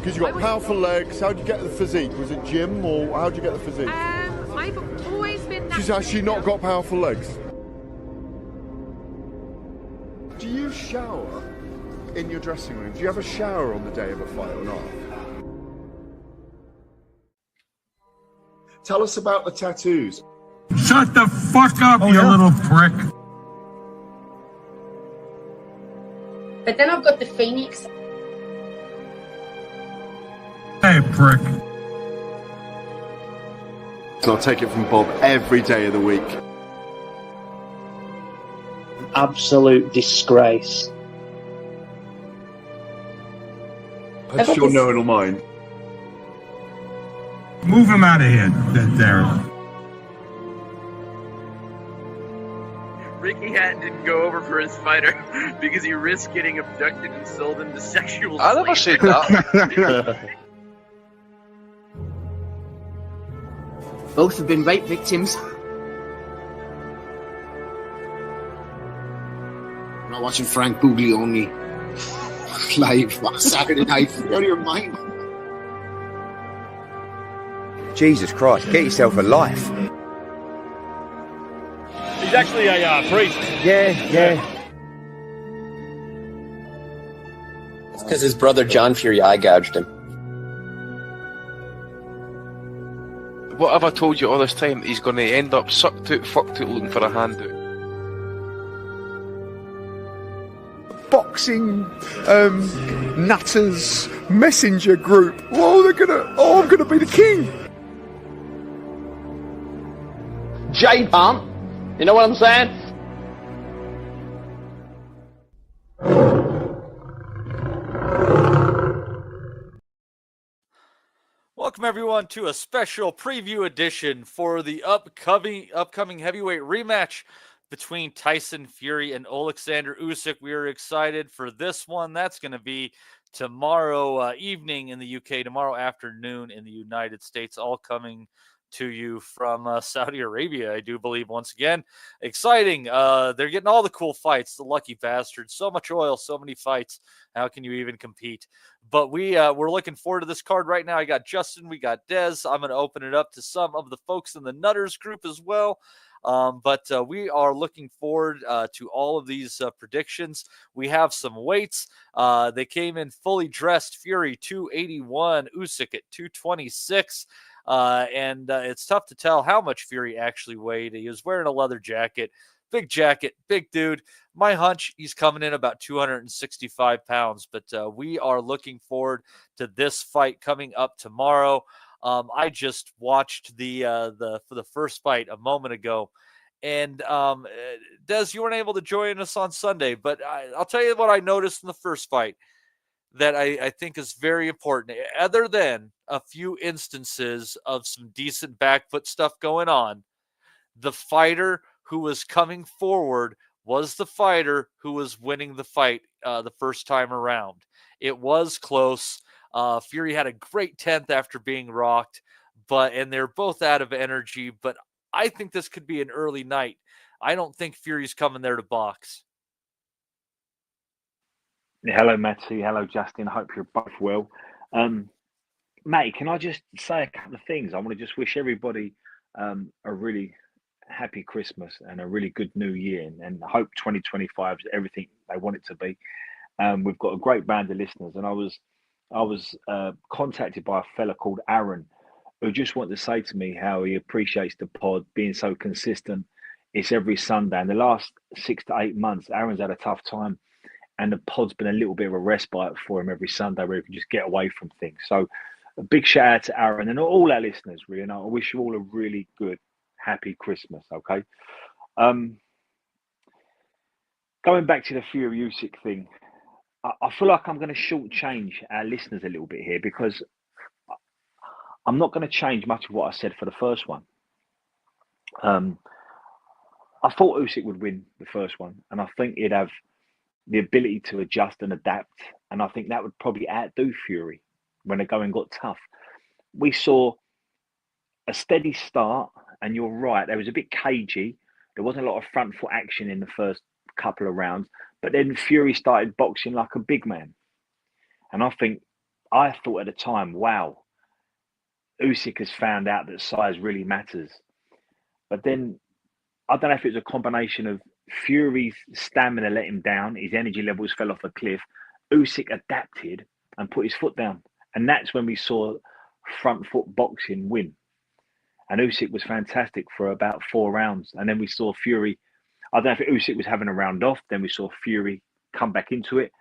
Because you got powerful legs. How'd you get the physique? Was it gym or how'd you get the physique? I've always been. She's actually not got powerful legs. Do you shower in your dressing room? Do you have a shower on the day of a fight or not? Tell us about the tattoos. Shut the fuck up, you little prick. But then I've got the Phoenix. Hey, prick. So I'll take it from Bob every day of the week. Absolute disgrace. That's your knowing mind. Move him out of here, there. Ricky Hatton didn't go over for his fighter because he risked getting abducted and sold into sexual I never said that. Both have been rape victims. I'm not watching Frank Buglioni live on Saturday night. You're out of your mind. Jesus Christ, get yourself a life. He's actually a priest. Yeah. It's because his brother John Fury eye gouged him. What have I told you all this time? He's going to end up sucked out, fucked out, looking for a handout. Boxing nutters messenger group. I'm gonna be the king. J-Pump. You know what I'm saying? Welcome everyone to a special preview edition for the upcoming heavyweight rematch between Tyson Fury and Alexander Usyk. We are excited for this one. That's going to be tomorrow evening in the UK, tomorrow afternoon in the United States, all coming to you from Saudi Arabia, I do believe. Once again, exciting. They're getting all the cool fights, the lucky bastards. So much oil, so many fights. How can you even compete? But we're looking forward to this card right now. I got Justin, we got Dez. I'm going to open it up to some of the folks in the Nutters group as well. But we are looking forward to all of these predictions. We have some weights. They came in fully dressed. Fury 281, Usyk at 226. And it's tough to tell how much Fury actually weighed. He was wearing a leather jacket, big dude. My hunch, he's coming in about 265 pounds. But we are looking forward to this fight coming up tomorrow. I just watched the first fight a moment ago, and Des, you weren't able to join us on Sunday, but I'll tell you what I noticed in the first fight that I think is very important. Other than a few instances of some decent back foot stuff going on, the fighter who was coming forward was the fighter who was winning the fight the first time around. It was close. Fury had a great 10th after being rocked, and they're both out of energy, but I think this could be an early night. I don't think Fury's coming there to box. Hello, Matty. Hello, Justin. I hope you're both well. Matty, can I just say a couple of things? I want to just wish everybody a really happy Christmas and a really good new year, and I hope 2025 is everything they want it to be. We've got a great band of listeners, and I was contacted by a fella called Aaron, who just wanted to say to me how he appreciates the pod being so consistent. It's every Sunday. In the last 6 to 8 months, Aaron's had a tough time, and the pod's been a little bit of a respite for him every Sunday where he can just get away from things. So a big shout out to Aaron and all our listeners, really. And I wish you all a really good, happy Christmas, okay? Going back to the Fury Usyk thing, I feel like I'm going to shortchange our listeners a little bit here, because I'm not going to change much of what I said for the first one. I thought Usyk would win the first one, and I think he'd have the ability to adjust and adapt, and I think that would probably outdo Fury when the going got tough. We saw a steady start, and you're right, there was a bit cagey. There wasn't a lot of front foot action in the first couple of rounds, but then Fury started boxing like a big man. And I think I thought at the time, wow, Usyk has found out that size really matters. But then I don't know if it was a combination of Fury's stamina let him down, his energy levels fell off a cliff. Usyk adapted and put his foot down. And that's when we saw front foot boxing win. And Usyk was fantastic for about 4 rounds. And then we saw Fury. I don't know if Usyk was having a round off. Then we saw Fury come back into it.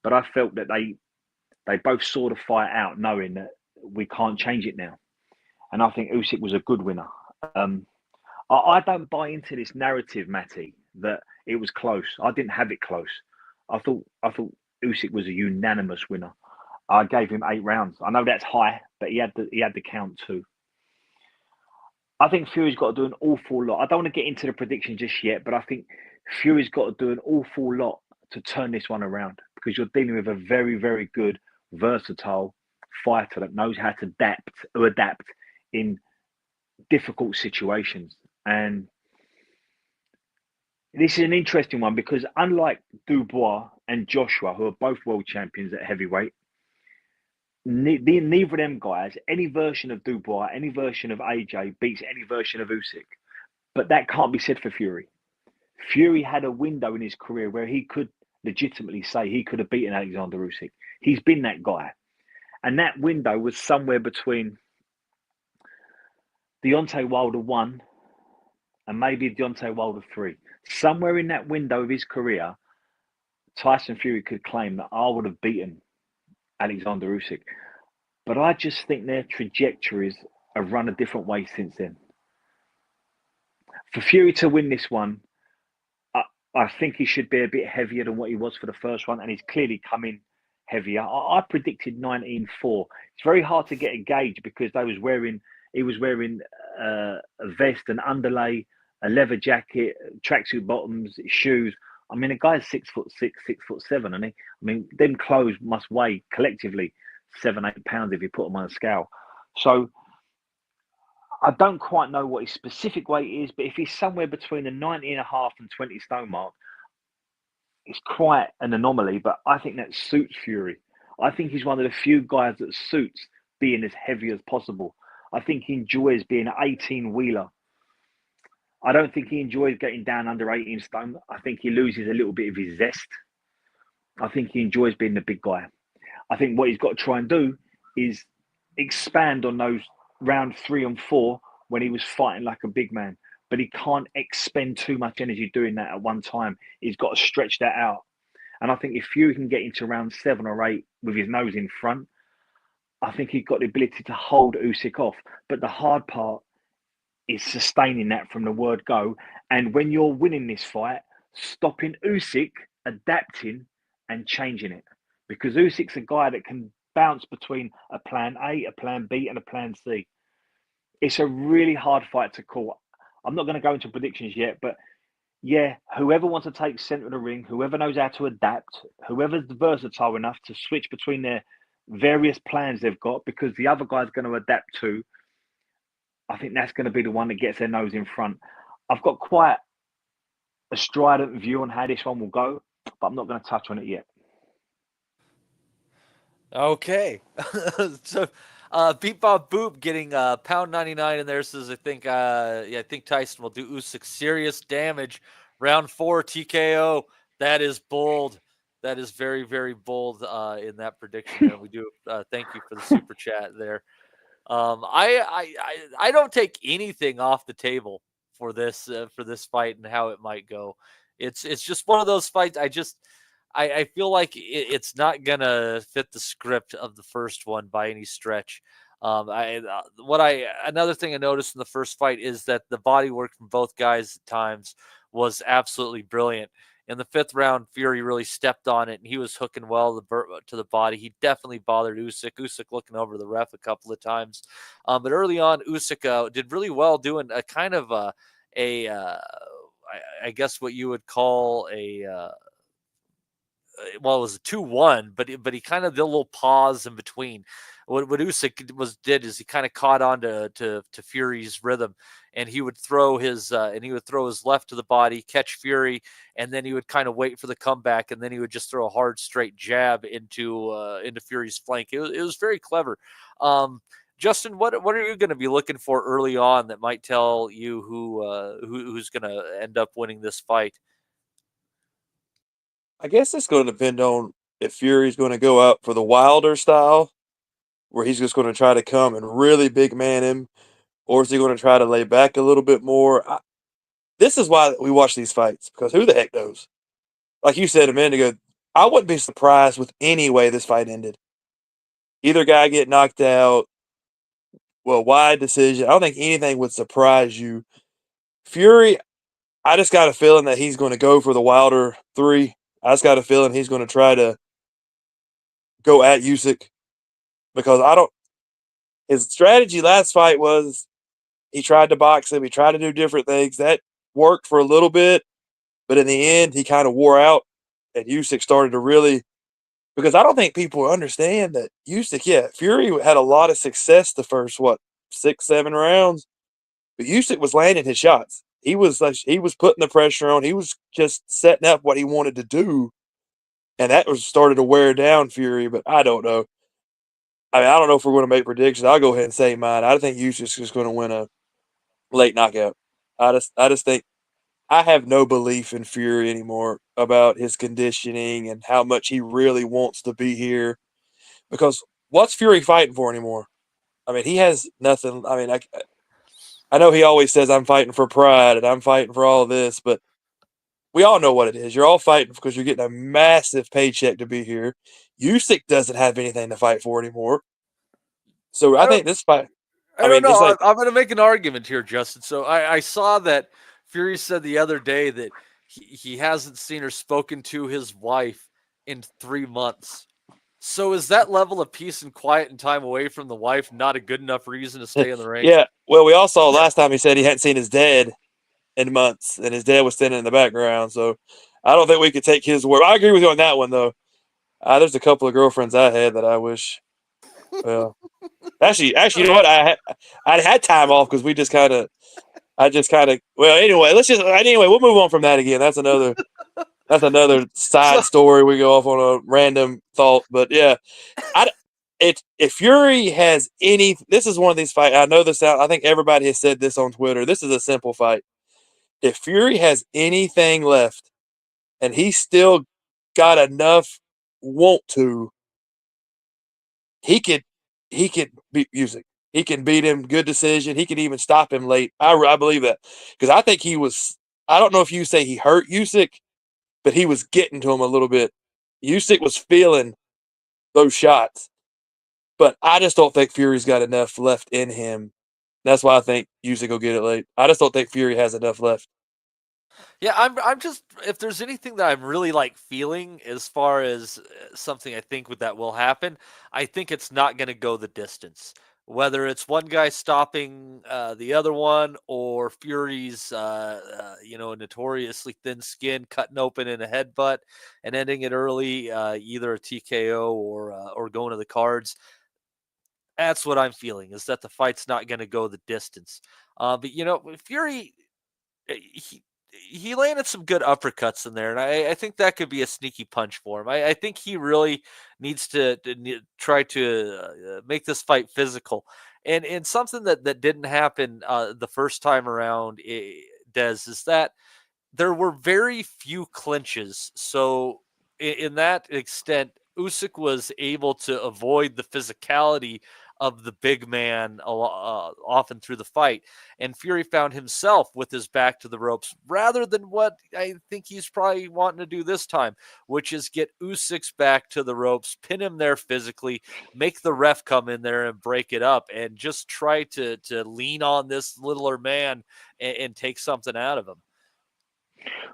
But I felt that they both saw the fight out, knowing that we can't change it now. And I think Usyk was a good winner. I don't buy into this narrative, Matty, that it was close. I didn't have it close. I thought Usyk was a unanimous winner. I gave him 8 rounds. I know that's high, but he had the count too. I think Fury's got to do an awful lot. I don't want to get into the prediction just yet, but I think Fury's got to do an awful lot to turn this one around, because you're dealing with a very, very good, versatile fighter that knows how to adapt in difficult situations. And this is an interesting one, because unlike Dubois and Joshua, who are both world champions at heavyweight, neither of them guys, any version of Dubois, any version of AJ beats any version of Usyk. But that can't be said for Fury. Fury had a window in his career where he could legitimately say he could have beaten Alexander Usyk. He's been that guy. And that window was somewhere between Deontay Wilder 1 and maybe Deontay Wilder 3. Somewhere in that window of his career, Tyson Fury could claim that I would have beaten Alexander Usyk. But I just think their trajectories have run a different way since then. For Fury to win this one, I think he should be a bit heavier than what he was for the first one, and he's clearly coming heavier. I predicted 19.4. It's very hard to get a gauge because he was wearing a vest, an underlay, a leather jacket, tracksuit bottoms, shoes. I mean, a guy's 6'6", 6'7", and I mean, them clothes must weigh collectively 7-8 pounds if you put them on a scale. So I don't quite know what his specific weight is, but if he's somewhere between the 19.5 and 20 stone mark, it's quite an anomaly. But I think that suits Fury. I think he's one of the few guys that suits being as heavy as possible. I think he enjoys being an 18-wheeler. I don't think he enjoys getting down under 18 stone. I think he loses a little bit of his zest. I think he enjoys being the big guy. I think what he's got to try and do is expand on those round 3 and 4 when he was fighting like a big man. But he can't expend too much energy doing that at one time. He's got to stretch that out. And I think if Fury can get into round 7 or 8 with his nose in front, I think he's got the ability to hold Usyk off. But the hard part is sustaining that from the word go. And when you're winning this fight, stopping Usyk, adapting and changing it. Because Usyk's a guy that can bounce between a plan A, a plan B and a plan C. It's a really hard fight to call. I'm not going to go into predictions yet, but yeah, whoever wants to take centre of the ring, whoever knows how to adapt, whoever's versatile enough to switch between their various plans they've got, because the other guy's going to adapt too, I think that's going to be the one that gets their nose in front. I've got quite a strident view on how this one will go, but I'm not going to touch on it yet. Okay. So Beat Bob Boop getting pound 99 in there says, I think Tyson will do Usyk serious damage. Round 4 TKO. That is bold. That is very, very bold in that prediction there. We do thank you for the super chat there. I don't take anything off the table for this fight and how it might go. It's just one of those fights. I feel like it's not gonna fit the script of the first one by any stretch. Another thing I noticed in the first fight is that the body work from both guys at times was absolutely brilliant. In the 5th round, Fury really stepped on it, and he was hooking well to the body. He definitely bothered Usyk. Usyk looking over the ref a couple of times. But early on, Usyk did really well doing a kind of I guess what you would call a it was a 2-1, but he kind of did a little pause in between. What Usyk did is he kind of caught on to Fury's rhythm, and he would throw his left to the body, catch Fury, and then he would kind of wait for the comeback, and then he would just throw a hard straight jab into Fury's flank. It was very clever. Justin, what are you going to be looking for early on that might tell you who's going to end up winning this fight? I guess it's going to depend on if Fury's going to go up for the Wilder style, where he's just going to try to come and really big man him, or is he going to try to lay back a little bit more? This is why we watch these fights, because who the heck knows? Like you said a minute ago, I wouldn't be surprised with any way this fight ended. Either guy get knocked out, wide decision. I don't think anything would surprise you. Fury, I just got a feeling that he's going to go for the Wilder 3. I just got a feeling he's going to try to go at Usyk, because his strategy last fight was he tried to box him. He tried to do different things. That worked for a little bit, but in the end, he kind of wore out, and Usyk started to really, because I don't think people understand that Usyk, Fury had a lot of success the first, 6, 7 rounds, but Usyk was landing his shots. He was putting the pressure on. He was just setting up what he wanted to do, and that started to wear down Fury, but I don't know. I don't know if we're going to make predictions. I'll go ahead and say mine. I think Usyk's just going to win a late knockout. I just think I have no belief in Fury anymore about his conditioning and how much he really wants to be here. Because what's Fury fighting for anymore? I mean, he has nothing. I mean, I know he always says I'm fighting for pride and I'm fighting for all this, but we all know what it is. You're all fighting because you're getting a massive paycheck to be here. Usyk doesn't have anything to fight for anymore. So I think this fight. I don't know. I'm going to make an argument here, Justin. So I saw that Fury said the other day that he hasn't seen or spoken to his wife in 3 months. So is that level of peace and quiet and time away from the wife not a good enough reason to stay in the ring? Yeah. Well, we all saw last time he said he hadn't seen his dad in months, and his dad was standing in the background. So I don't think we could take his word. I agree with you on that one, though. There's a couple of girlfriends I had that I wish. Well, actually, you know what? I had time off because Well, anyway, we'll move on from that again. That's another side story. We go off on a random thought, but yeah, if Fury has this is one of these fights. I know this out. I think everybody has said this on Twitter. This is a simple fight. If Fury has anything left, and he still got enough want to, he could beat Usyk. He can beat him. Good decision. He can even stop him late. I believe that, because I think he was. I don't know if you say he hurt Usyk, but he was getting to him a little bit. Usyk was feeling those shots, but I just don't think Fury's got enough left in him. That's why I think Usyk will get it late. I just don't think Fury has enough left. Yeah, I'm just, if there's anything that I'm really like feeling as far as something I think that will happen, I think it's not going to go the distance. Whether it's one guy stopping the other one, or Fury's, notoriously thin skin cutting open in a headbutt and ending it early, either a TKO or going to the cards. That's what I'm feeling, is that the fight's not going to go the distance. But Fury, he landed some good uppercuts in there, and I think that could be a sneaky punch for him. I think he really needs to try to make this fight physical, and something that didn't happen the first time around, Des, is that there were very few clinches. So in that extent, Usyk was able to avoid the physicality of the big man often through the fight. And Fury found himself with his back to the ropes, rather than what I think he's probably wanting to do this time, which is get Usyk's back to the ropes, pin him there physically, make the ref come in there and break it up, and just try to lean on this littler man and take something out of him.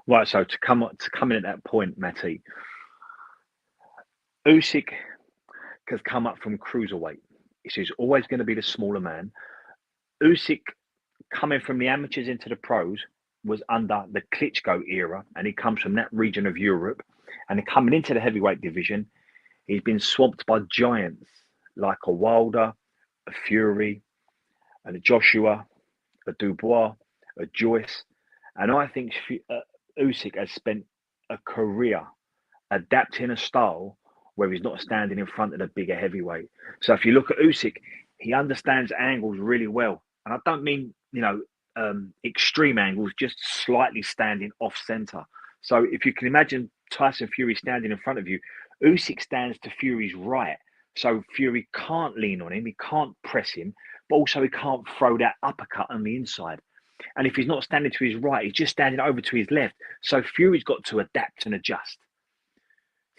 Right, so to come in at that point, Matty, Usyk has come up from cruiserweight. He's always going to be the smaller man. Usyk, coming from the amateurs into the pros, was under the Klitschko era, and he comes from that region of Europe. And coming into the heavyweight division, he's been swamped by giants like a Wilder, a Fury, and a Joshua, a Dubois, a Joyce. And I think Usyk has spent a career adapting a style where he's not standing in front of the bigger heavyweight. So if you look at Usyk, he understands angles really well. And I don't mean, extreme angles, just slightly standing off center. So if you can imagine Tyson Fury standing in front of you, Usyk stands to Fury's right. So Fury can't lean on him, he can't press him, but also he can't throw that uppercut on the inside. And if he's not standing to his right, he's just standing over to his left. So Fury's got to adapt and adjust.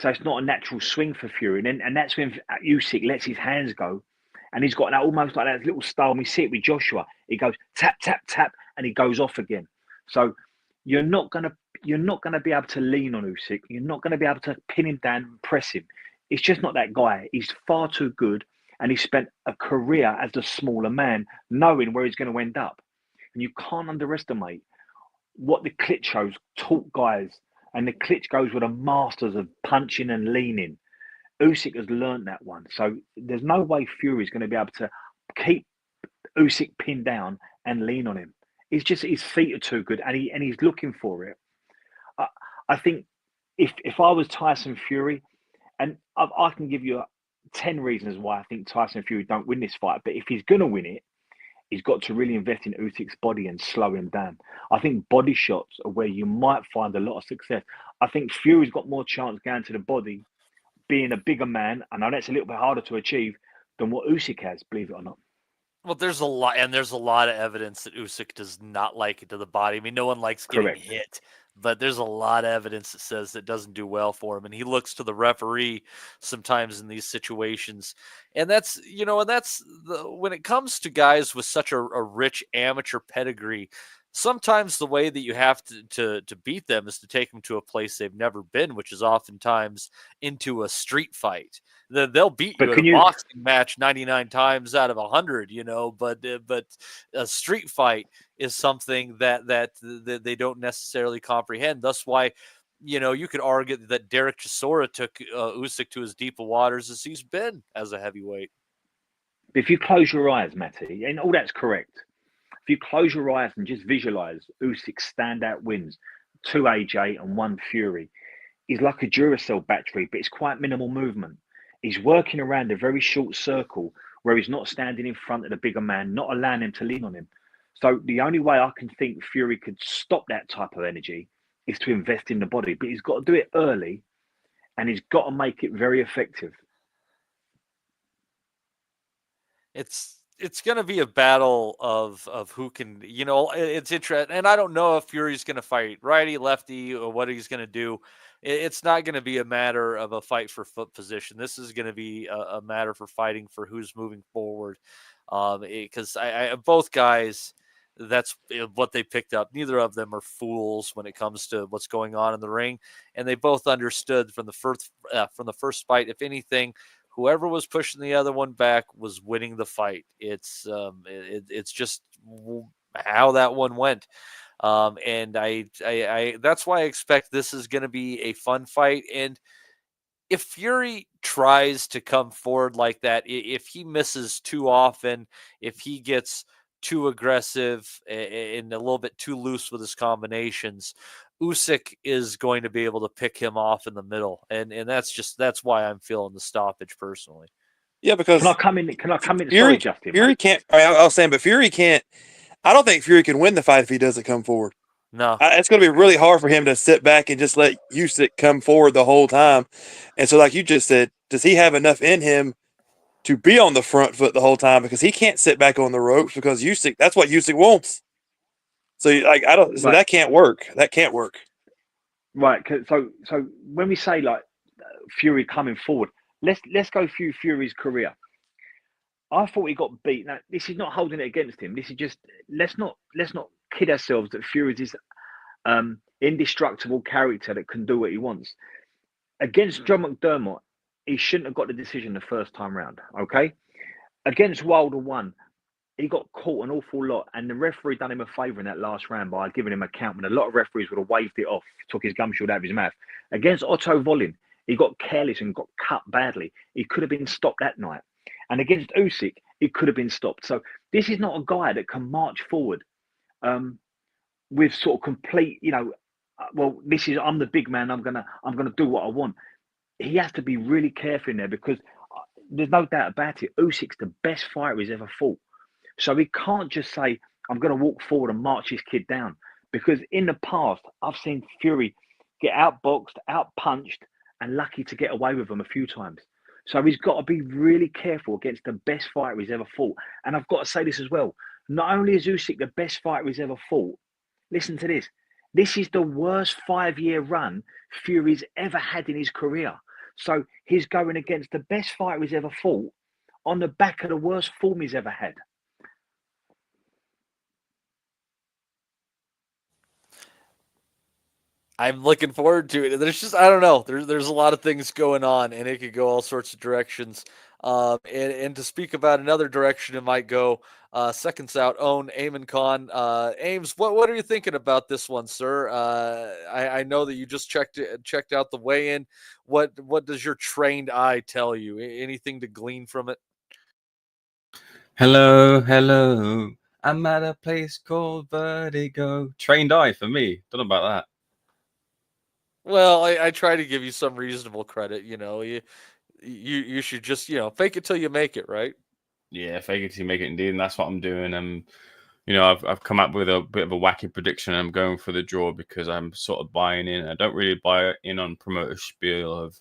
So it's not a natural swing for Fury. And that's when Usyk lets his hands go. And he's got that almost like that little style. We see it with Joshua. He goes tap, tap, tap, and he goes off again. So you're not gonna be able to lean on Usyk. You're not gonna be able to pin him down and press him. It's just not that guy. He's far too good, and he spent a career as a smaller man, knowing where he's going to end up. And you can't underestimate what the Klitschos taught guys. And the Klitschos were the masters of punching and leaning. Usyk has learned that one. So there's no way Fury's going to be able to keep Usyk pinned down and lean on him. It's just his feet are too good, and he's looking for it. I think if I was Tyson Fury, and I can give you 10 reasons why I think Tyson Fury don't win this fight, but if he's going to win it, he's got to really invest in Usyk's body and slow him down. I think body shots are where you might find a lot of success. I think Fury's got more chance going to the body, being a bigger man. I know that's a little bit harder to achieve than what Usyk has, believe it or not. Well, there's a lot of evidence that Usyk does not like it to the body. I mean, no one likes getting hit, but there's a lot of evidence that says that doesn't do well for him. And he looks to the referee sometimes in these situations. And that's, when it comes to guys with such a rich amateur pedigree, sometimes the way that you have to beat them is to take them to a place they've never been, which is oftentimes into a street fight. They'll beat you in a boxing match 99 times out of 100, but a street fight is something that they don't necessarily comprehend. That's why, you could argue that Derek Chisora took Usyk to as deep of waters as he's been as a heavyweight. If you close your eyes, Matty, and all that's correct. If you close your eyes and just visualize Usyk's standout wins, 2 AJ and 1 Fury, he's like a Duracell battery, but it's quite minimal movement. He's working around a very short circle where he's not standing in front of the bigger man, not allowing him to lean on him. So the only way I can think Fury could stop that type of energy is to invest in the body, but he's got to do it early and he's got to make it very effective. It's going to be a battle of who can, it's interesting. And I don't know if Fury's going to fight righty, lefty, or what he's going to do. It's not going to be a matter of a fight for foot position. This is going to be a matter for fighting for who's moving forward. Because I both guys, that's what they picked up. Neither of them are fools when it comes to what's going on in the ring. And they both understood from the first fight, if anything, whoever was pushing the other one back was winning the fight. It's just how that one went. And I that's why I expect this is going to be a fun fight. And if Fury tries to come forward like that, if he misses too often, if he gets too aggressive and a little bit too loose with his combinations, Usyk is going to be able to pick him off in the middle, and that's why I'm feeling the stoppage personally. Yeah, because can I come in? Fury, sorry, Justin. Fury can't. I was saying, but Fury can't. I don't think Fury can win the fight if he doesn't come forward. No, it's going to be really hard for him to sit back and just let Usyk come forward the whole time. And so, like you just said, does he have enough in him to be on the front foot the whole time? Because he can't sit back on the ropes because Usyk. That's what Usyk wants. So, like, I don't. So that can't work. That can't work. Right. So when we say like Fury coming forward, let's go through Fury's career. I thought he got beat. Now, this is not holding it against him. This is just let's not kid ourselves that Fury's this indestructible character that can do what he wants. Against John McDermott, he shouldn't have got the decision the first time round. Okay. Against Wilder 1, he got caught an awful lot, and the referee done him a favour in that last round by giving him a count when a lot of referees would have waved it off, took his gum shield out of his mouth. Against Otto Volin, he got careless and got cut badly. He could have been stopped that night. And against Usyk, he could have been stopped. So this is not a guy that can march forward with sort of complete, well, I'm the big man. I'm gonna do what I want. He has to be really careful in there because there's no doubt about it. Usyk's the best fighter he's ever fought. So he can't just say, I'm going to walk forward and march his kid down. Because in the past, I've seen Fury get outboxed, outpunched, and lucky to get away with them a few times. So he's got to be really careful against the best fighter he's ever fought. And I've got to say this as well. Not only is Usyk the best fighter he's ever fought, listen to this. This is the worst 5-year run Fury's ever had in his career. So he's going against the best fighter he's ever fought on the back of the worst form he's ever had. I'm looking forward to it. There's just, I don't know. There's a lot of things going on, and it could go all sorts of directions. And to speak about another direction it might go, seconds out, own Eamon Khan. Ames, what are you thinking about this one, sir? I know that you just checked out the weigh-in. What does your trained eye tell you? Anything to glean from it? Hello. I'm at a place called Vertigo. Trained eye for me. Don't know about that. Well, I try to give you some reasonable credit. You should just fake it till you make it, right? Yeah, fake it till you make it, indeed, and that's what I'm doing. I've come up with a bit of a wacky prediction. I'm going for the draw because I'm sort of buying in. I don't really buy in on promoter spiel of,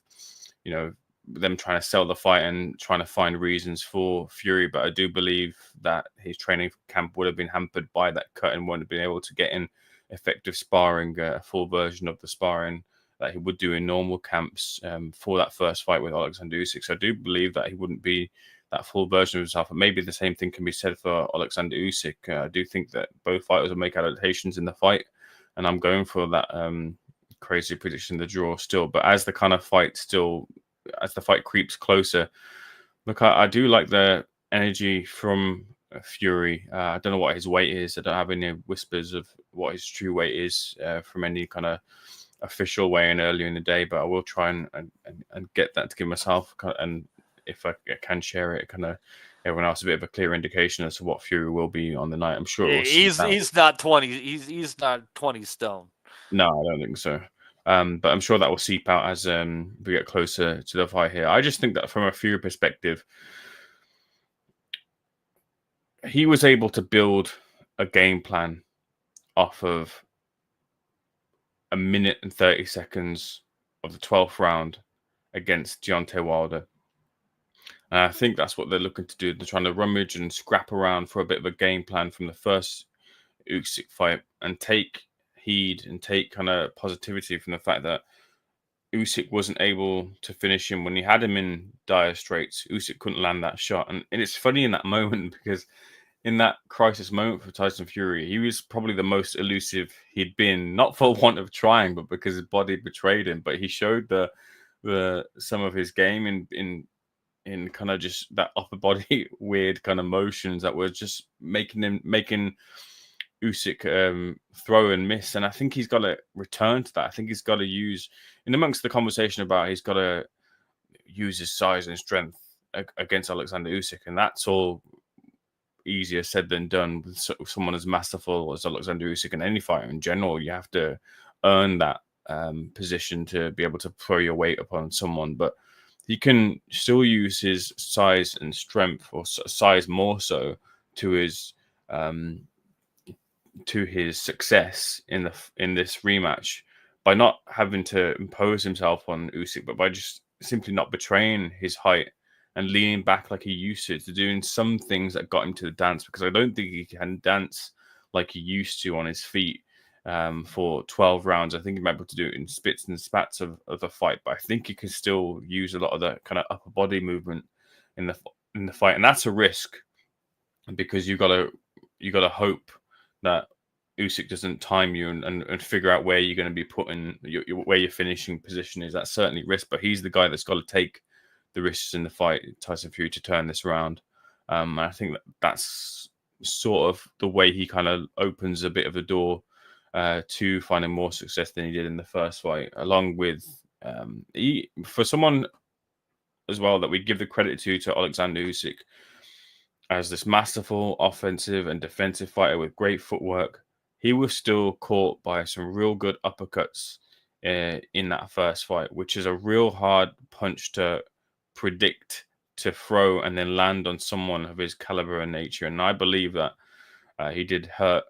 them trying to sell the fight and trying to find reasons for Fury. But I do believe that his training camp would have been hampered by that cut and wouldn't have been able to get in effective sparring, a full version of the sparring that he would do in normal camps for that first fight with Alexander Usyk. So I do believe that he wouldn't be that full version of himself. And maybe the same thing can be said for Alexander Usyk. I do think that both fighters will make adaptations in the fight, and I'm going for that crazy prediction, the draw still. But as the fight creeps closer, look, I do like the energy from Fury. I don't know what his weight is. I don't have any whispers of what his true weight is from any kind of official weigh-in earlier in the day, but I will try and get that to give myself, and if I can share it, kind of everyone else a bit of a clear indication as to what Fury will be on the night. I'm sure he's not 20. He's not 20 stone. No, I don't think so. But I'm sure that will seep out as we get closer to the fight here. I just think that from a Fury perspective, he was able to build a game plan off of a minute and 30 seconds of the 12th round against Deontay Wilder. And I think that's what they're looking to do. They're trying to rummage and scrap around for a bit of a game plan from the first Usyk fight and take heed and take kind of positivity from the fact that Usyk wasn't able to finish him when he had him in dire straits. Usyk couldn't land that shot. And it's funny in that moment because in that crisis moment for Tyson Fury, he was probably the most elusive he'd been, not for want of trying, but because his body betrayed him. But he showed the some of his game in kind of just that upper body weird kind of motions that were just making Usyk throw and miss. And I think he's got to return to that. I think he's got to use, in amongst the conversation about he's got to use his size and strength against Alexander Usyk, and that's all easier said than done with someone as masterful as Alexander Usyk. And any fighter in general, you have to earn that position to be able to throw your weight upon someone. But he can still use his size and strength, or size more so, to his success in this rematch by not having to impose himself on Usyk, but by just simply not betraying his height and leaning back like he used to doing some things that got him to the dance, because I don't think he can dance like he used to on his feet for 12 rounds. I think he might be able to do it in spits and spats of the fight, but I think he can still use a lot of the kind of upper body movement in the fight, and that's a risk because you gotta hope that Usyk doesn't time you and figure out where you're going to be putting where your finishing position is. That's certainly risk, but he's the guy that's got to take the risks in the fight, Tyson Fury, to turn this around. I think that's sort of the way he kind of opens a bit of the door to finding more success than he did in the first fight, along with for someone as well that we give the credit to Alexander Usyk as this masterful offensive and defensive fighter with great footwork. He was still caught by some real good uppercuts in that first fight, which is a real hard punch to predict, to throw, and then land on someone of his caliber and nature. And I believe that he did hurt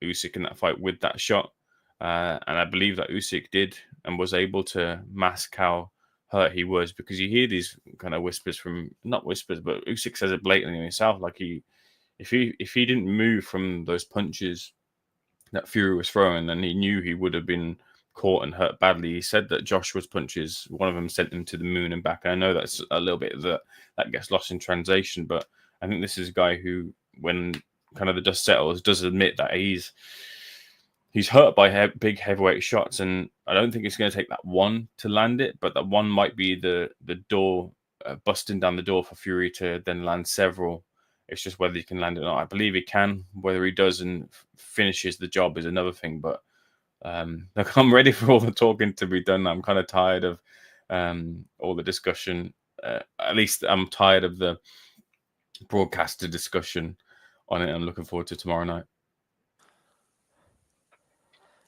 Usyk in that fight with that shot. And I believe that Usyk did and was able to mask how hurt he was, because you hear these kind of whispers from, not whispers, but Usyk says it blatantly himself. Like if he didn't move from those punches that Fury was throwing, then he knew he would have been caught and hurt badly. He said that Joshua's punches, one of them sent him to the moon and back. I know that's a little bit that gets lost in translation, but I think this is a guy who, when kind of the dust settles, does admit that he's hurt by big heavyweight shots, and I don't think it's going to take that one to land it, but that one might be the door busting down the door for Fury to then land several. It's just whether he can land it or not. I believe he can. Whether he does and finishes the job is another thing. But look, I'm ready for all the talking to be done. I'm kind of tired of all the discussion. At least I'm tired of the broadcasted discussion on it. I'm looking forward to tomorrow night.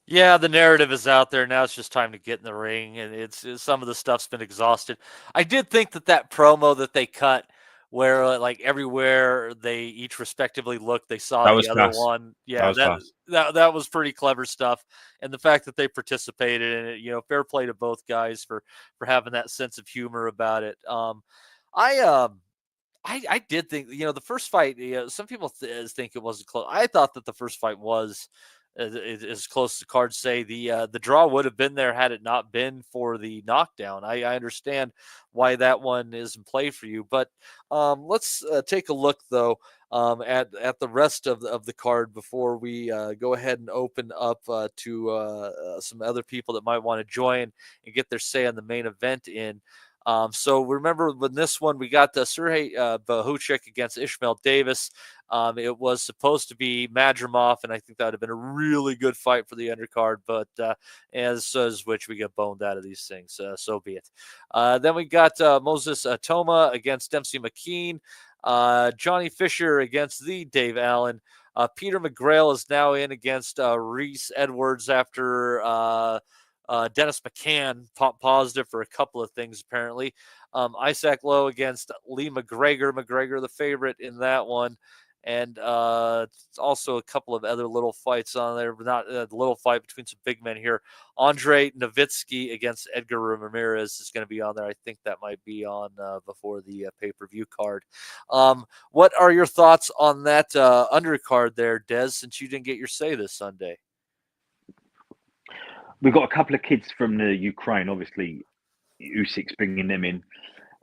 Yeah, the narrative is out there now. It's just time to get in the ring, and it's some of the stuff's been exhausted. I did think that promo that they cut, where like everywhere they each respectively looked, they saw the other one. Yeah, that was pretty clever stuff, and the fact that they participated in it, fair play to both guys for having that sense of humor about it. I did think, the first fight, some people think it wasn't close. I thought that the first fight was as close as cards say. The draw would have been there had it not been for the knockdown. I understand why that one is in play for you, but let's take a look though at the rest of the card before we go ahead and open up to some other people that might want to join and get their say on the main event in. So remember, with this one, we got Sergey Bahuchik against Ishmael Davis. It was supposed to be Madrimov, and I think that would have been a really good fight for the undercard, but as which we get boned out of these things, so be it. Then we got Moses Toma against Dempsey McKean, Johnny Fisher against the Dave Allen. Peter McGrail is now in against Reese Edwards after Dennis McCann positive for a couple of things, apparently. Isaac Lowe against Lee McGregor. McGregor, the favorite in that one. And also a couple of other little fights on there, but not a little fight between some big men here. Andre Nowitzki against Edgar Ramirez is going to be on there. I think that might be on before the pay-per-view card. What are your thoughts on that undercard there, Des, since you didn't get your say this Sunday? We've got a couple of kids from the Ukraine, obviously. Usyk's bringing them in.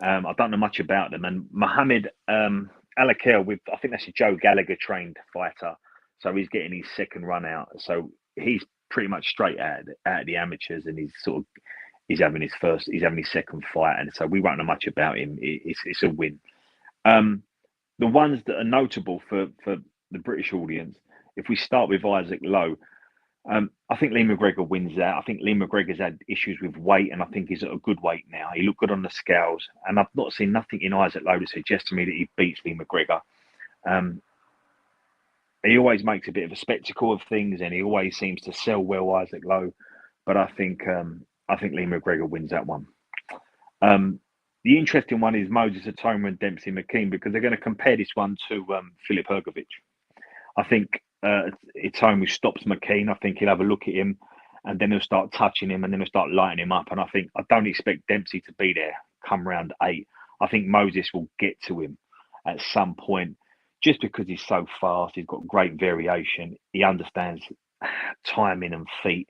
I don't know much about them. And Mohamed Alakel, I think that's a Joe Gallagher trained fighter. So he's getting his second run out. So he's pretty much straight out of the amateurs, and he's having his second fight. And so we won't know much about him. It's a win. The ones that are notable for the British audience, if we start with Isaac Lowe, I think Lee McGregor wins that. I think Lee McGregor's had issues with weight, and I think he's at a good weight now. He looked good on the scales, and I've not seen nothing in Isaac Lowe to suggest to me that he beats Lee McGregor. He always makes a bit of a spectacle of things, and he always seems to sell well, Isaac Lowe. But I think Lee McGregor wins that one. The interesting one is Moses Atoma and Dempsey McKean, because they're going to compare this one to Filip Hrgovic. I think Itoma stops McKean. I think he'll have a look at him, and then he'll start touching him, and then he'll start lighting him up. And I don't expect Dempsey to be there come round 8. I think Moses will get to him at some point, just because he's so fast. He's got great variation. He understands timing and feet.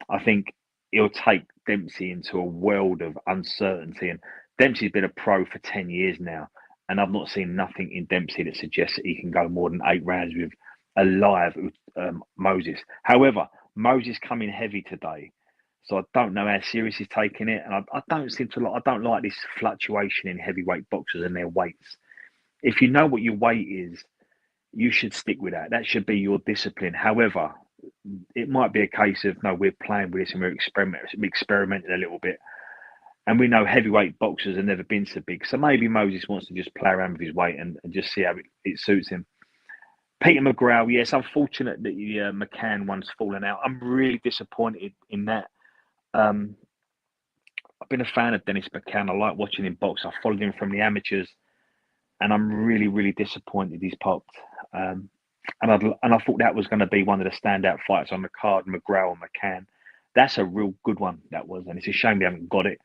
I think he'll take Dempsey into a world of uncertainty. And Dempsey's been a pro for 10 years now, and I've not seen nothing in Dempsey that suggests that he can go more than 8 rounds with a live Moses. However, Moses coming heavy today, so I don't know how serious he's taking it, and I don't like this fluctuation in heavyweight boxers and their weights. If you know what your weight is, you should stick with that. That should be your discipline. However, it might be a case of, no, we're playing with this and we're experimenting a little bit. And we know heavyweight boxers have never been so big. So maybe Moses wants to just play around with his weight and just see how it suits him. Peter McGraw, yes, unfortunate that the McCann one's fallen out. I'm really disappointed in that. I've been a fan of Dennis McCann. I like watching him box. I followed him from the amateurs, and I'm really, really disappointed he's popped. And I thought that was going to be one of the standout fights on the card, McGraw and McCann. That's a real good one, that was, and it's a shame they haven't got it.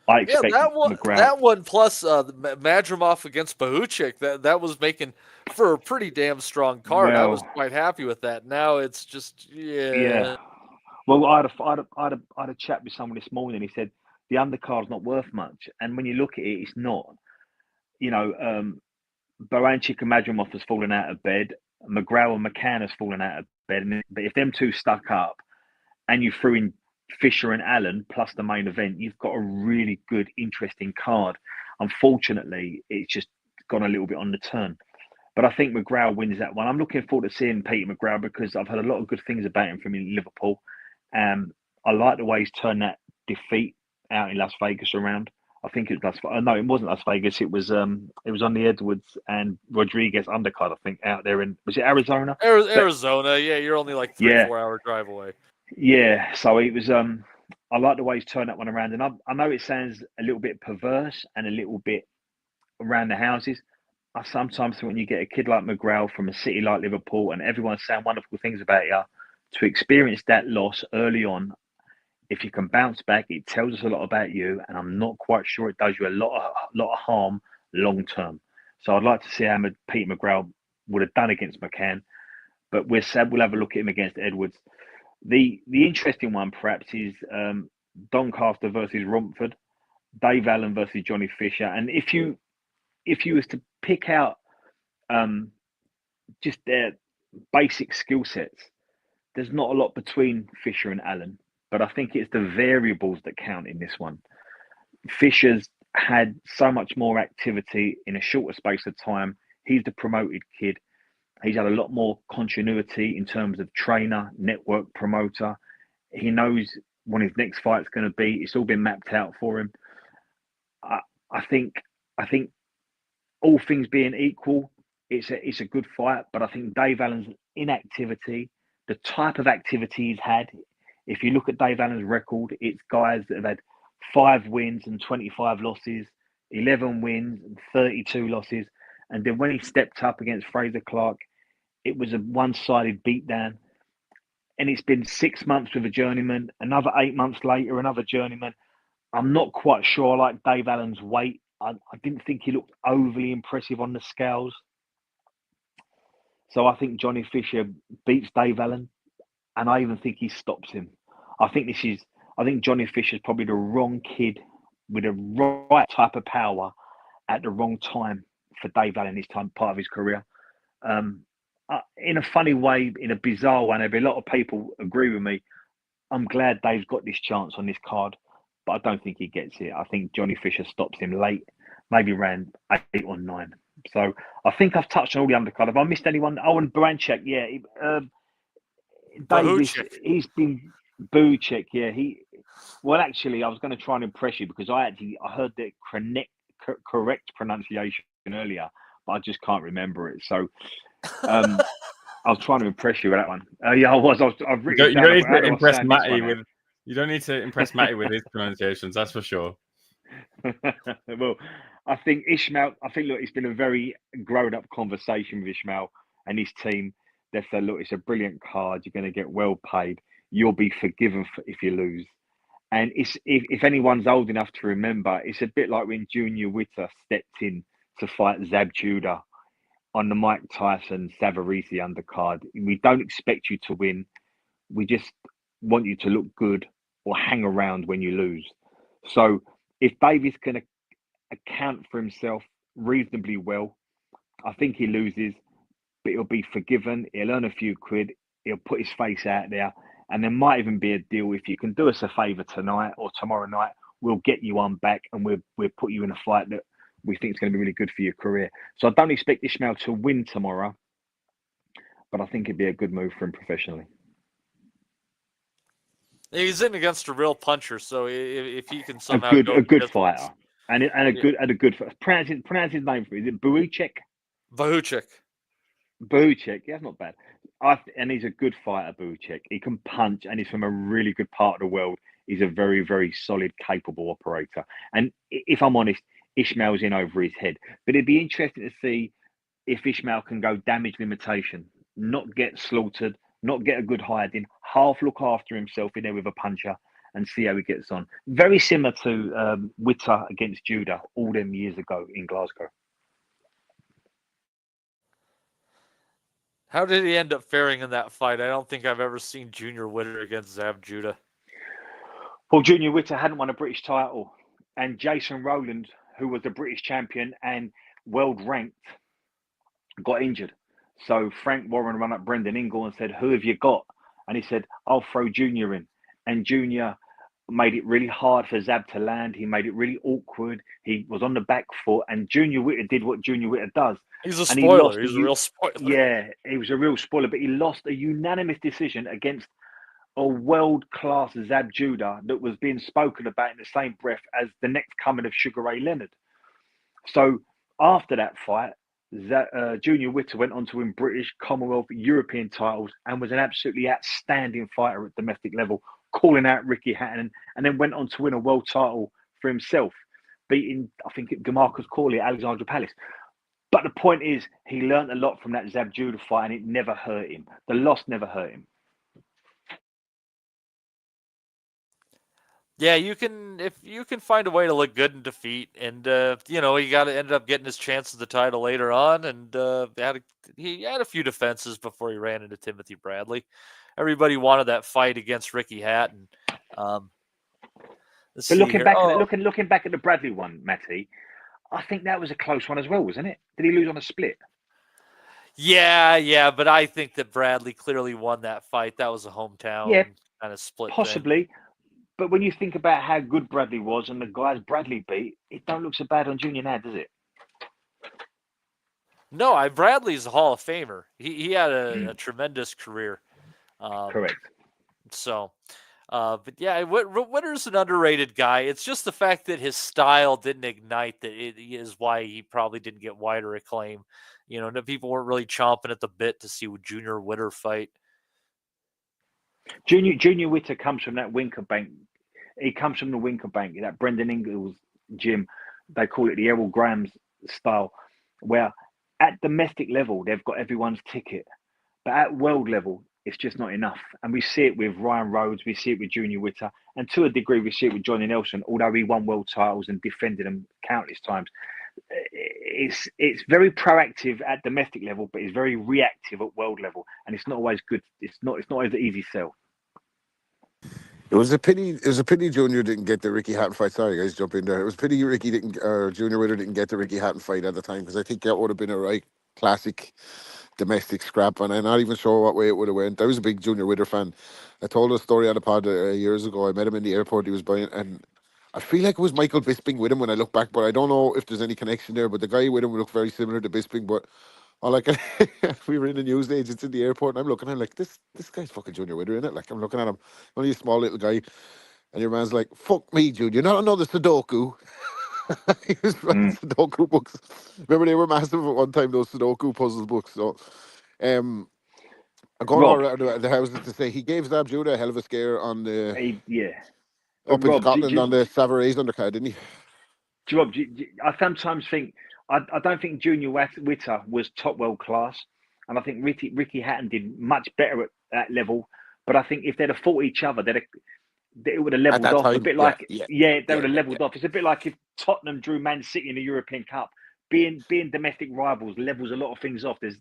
I expect McGraw. That one plus Madrimov against Bahuchik, that was making for a pretty damn strong card. I was quite happy with that. Now it's just Yeah. Well, I had a chat with someone this morning. He said the undercard's not worth much, and when you look at it, it's not. You know, Baranchik and Madrimov has fallen out of bed. McGraw and McCann has fallen out of bed. But if them two stuck up, and you threw in Fisher and Allen plus the main event, you've got a really good, interesting card. Unfortunately, it's just gone a little bit on the turn. But I think McGraw wins that one. I'm looking forward to seeing Peter McGraw because I've heard a lot of good things about him from in Liverpool. I like the way he's turned that defeat out in Las Vegas around. I think it was no, it wasn't Las Vegas. It was on the Edwards and Rodriguez undercard. I think out there was it Arizona? Arizona, yeah. You're only like 3-4 hour drive away. Yeah, so it was. I like the way he's turned that one around, and I know it sounds a little bit perverse and a little bit around the houses. I sometimes think when you get a kid like McGraw from a city like Liverpool, and everyone's saying wonderful things about you, to experience that loss early on, if you can bounce back, it tells us a lot about you, and I'm not quite sure it does you a lot of harm long term. So I'd like to see how Peter McGraw would have done against McCann, but we'll have a look at him against Edwards. The interesting one perhaps is Doncaster versus Romford, Dave Allen versus Johnny Fisher, and if you was to pick out just their basic skill sets, there's not a lot between Fisher and Allen, but I think it's the variables that count in this one. Fisher's had so much more activity in a shorter space of time. He's the promoted kid. He's had a lot more continuity in terms of trainer, network, promoter. He knows when his next fight's going to be. It's all been mapped out for him. I think all things being equal, it's a good fight. But I think Dave Allen's inactivity, the type of activity he's had, if you look at Dave Allen's record, it's guys that have had 5 wins and 25 losses, 11 wins and 32 losses. And then when he stepped up against Fraser Clark, it was a one-sided beatdown. And it's been 6 months with a journeyman, another 8 months later, another journeyman. I'm not quite sure I like Dave Allen's weight. I didn't think he looked overly impressive on the scales. So I think Johnny Fisher beats Dave Allen, and I even think he stops him. I think Johnny Fisher's probably the wrong kid with the right type of power at the wrong time for Dave Allen this time, part of his career. In a funny way, in a bizarre way, a lot of people agree with me. I'm glad Dave's got this chance on this card, but I don't think he gets it. I think Johnny Fisher stops him late, maybe around 8 or 9. So I think I've touched on all the undercard. Have I missed anyone? Oh, and Baranchik, yeah. Davis, he's been Buchek, yeah. Well, actually, I was going to try and impress you because I heard the correct pronunciation earlier, but I just can't remember it. So I was trying to impress you with that one. Yeah, I was. I've written. You don't need to impress Matty with. You don't need to impress Matty with his pronunciations. That's for sure. Well, I think Ishmael. Look, it's been a very grown-up conversation with Ishmael and his team. They said, look, it's a brilliant card. You're going to get well paid. You'll be forgiven if you lose. And if anyone's old enough to remember, it's a bit like when Junior Witter stepped in to fight Zab Judah on the Mike Tyson Savarese undercard. We don't expect you to win. We just want you to look good or hang around when you lose. So if Davis can account for himself reasonably well, I think he loses, but he'll be forgiven. He'll earn a few quid. He'll put his face out there. And there might even be a deal. If you can do us a favour tonight or tomorrow night, we'll get you on back and we'll put you in a fight that we think is going to be really good for your career. So I don't expect Ishmael to win tomorrow, but I think it'd be a good move for him professionally. He's in against a real puncher, so if he can A somehow good, go a good distance- fighter, and a good. Pronounce his name for me. Is it Buchek? Bahuchik. Buchek, yeah, that's not bad. And he's a good fighter, Buchek. He can punch, and he's from a really good part of the world. He's a very, very solid, capable operator. And if I'm honest, Ishmael's in over his head. But it'd be interesting to see if Ishmael can go damage limitation, not get slaughtered, not get a good hiding, half look after himself in there with a puncher, and see how he gets on. Very similar to Witter against Judah all them years ago in Glasgow. How did he end up faring in that fight? I don't think I've ever seen Junior Witter against Zab Judah. Well, Junior Witter hadn't won a British title, and Jason Rowland, who was the British champion and world ranked, got injured. So Frank Warren ran up Brendan Ingle and said, "Who have you got?" And he said, "I'll throw Junior in." And Junior made it really hard for Zab to land. He made it really awkward. He was on the back foot, and Junior Witter did what Junior Witter does. He's a And spoiler. He's a real spoiler. Yeah, he was a real spoiler, but he lost a unanimous decision against a world-class Zab Judah that was being spoken about in the same breath as the next coming of Sugar Ray Leonard. So after that fight, Junior Witter went on to win British, Commonwealth, European titles and was an absolutely outstanding fighter at domestic level, calling out Ricky Hatton, and then went on to win a world title for himself, beating, I think, Demarcus Corley at Alexandra Palace. But the point is, he learned a lot from that Zab Judah fight, and it never hurt him. The loss never hurt him. Yeah, if you can find a way to look good in defeat, and he ended up getting his chance at the title later on, and he had a few defenses before he ran into Timothy Bradley. Everybody wanted that fight against Ricky Hatton. But looking back at the Bradley one, Matty, I think that was a close one as well, wasn't it? Did he lose on a split? Yeah, but I think that Bradley clearly won that fight. That was a hometown kind of split. Possibly. Thing. But when you think about how good Bradley was and the guys Bradley beat, it don't look so bad on Junior now, does it? No, Bradley's a Hall of Famer. He had a tremendous career. Correct. So, but yeah, Witter's an underrated guy. It's just the fact that his style didn't ignite that is why he probably didn't get wider acclaim. People weren't really chomping at the bit to see Junior Witter fight. Junior Witter comes from that Winkerbank. He comes from the Winkerbank, that Brendan Ingle's gym. They call it the Errol Graham's style, where at domestic level, they've got everyone's ticket. But at world level, it's just not enough. And we see it with Ryan Rhodes, we see it with Junior Witter, and to a degree, we see it with Johnny Nelson, although he won world titles and defended them countless times. It's very proactive at domestic level, but it's very reactive at world level, and it's not always good. It's not always an easy sell. It was a pity. It was a pity Junior didn't get the Ricky Hatton fight. Sorry, guys, jump in there. It was a pity Junior Witter didn't get the Ricky Hatton fight at the time, because I think that would have been a right classic domestic scrap, and I'm not even sure what way it would have went. I was a big Junior Witter fan. I told a story on the pod years ago. I met him in the airport. He was buying, and I feel like it was Michael Bisping with him when I look back, but I don't know if there's any connection there. But the guy with him looked very similar to Bisping, but. We were in the news agents in the airport, and I'm looking at him like, this guy's fucking Junior Witter, isn't it? Like, I'm looking at him, only a small little guy, and your man's like, fuck me, Junior, not another Sudoku. He was writing Sudoku books. Remember, they were massive at one time, those Sudoku puzzle books. So, I'm going all around the houses to say he gave Zab Judah a hell of a scare on the up in Scotland on the Savare's undercard, didn't he? Rob, I sometimes think I don't think Junior Witter was top world class, and I think Ricky Hatton did much better at that level. But I think if they'd have fought each other, it would have leveled off time, a bit. Like they would have leveled off. It's a bit like if Tottenham drew Man City in the European Cup. Being domestic rivals levels a lot of things off. There's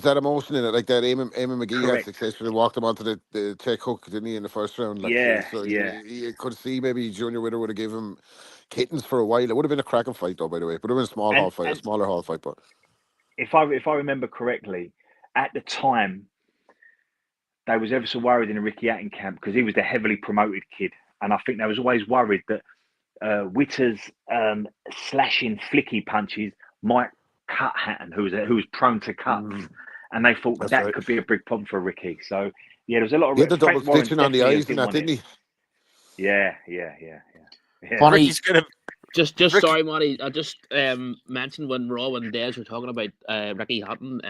that emotion in it, like that. Eamon McGee Correct. had successfully walked him onto the check hook, didn't he, in the first round? Like, you could see maybe Junior Witter would have given him kittens for a while. It would have been a cracking fight, though. By the way, it would have been a smaller hall fight. But if I remember correctly, at the time, they was ever so worried in the Ricky Hatton camp because he was the heavily promoted kid, and I think they was always worried that Witter's slashing flicky punches might cut Hatton, who was prone to cuts, and they thought That's that right. could be a big problem for Ricky. So yeah, there's a lot of He had the double Frank Warren stitching on the definitely eyes and that, want didn't it. he? Yeah. Funny, Ricky's gonna just Ricky- sorry, Marty. I just mentioned when Rob and Des were talking about Ricky Hatton.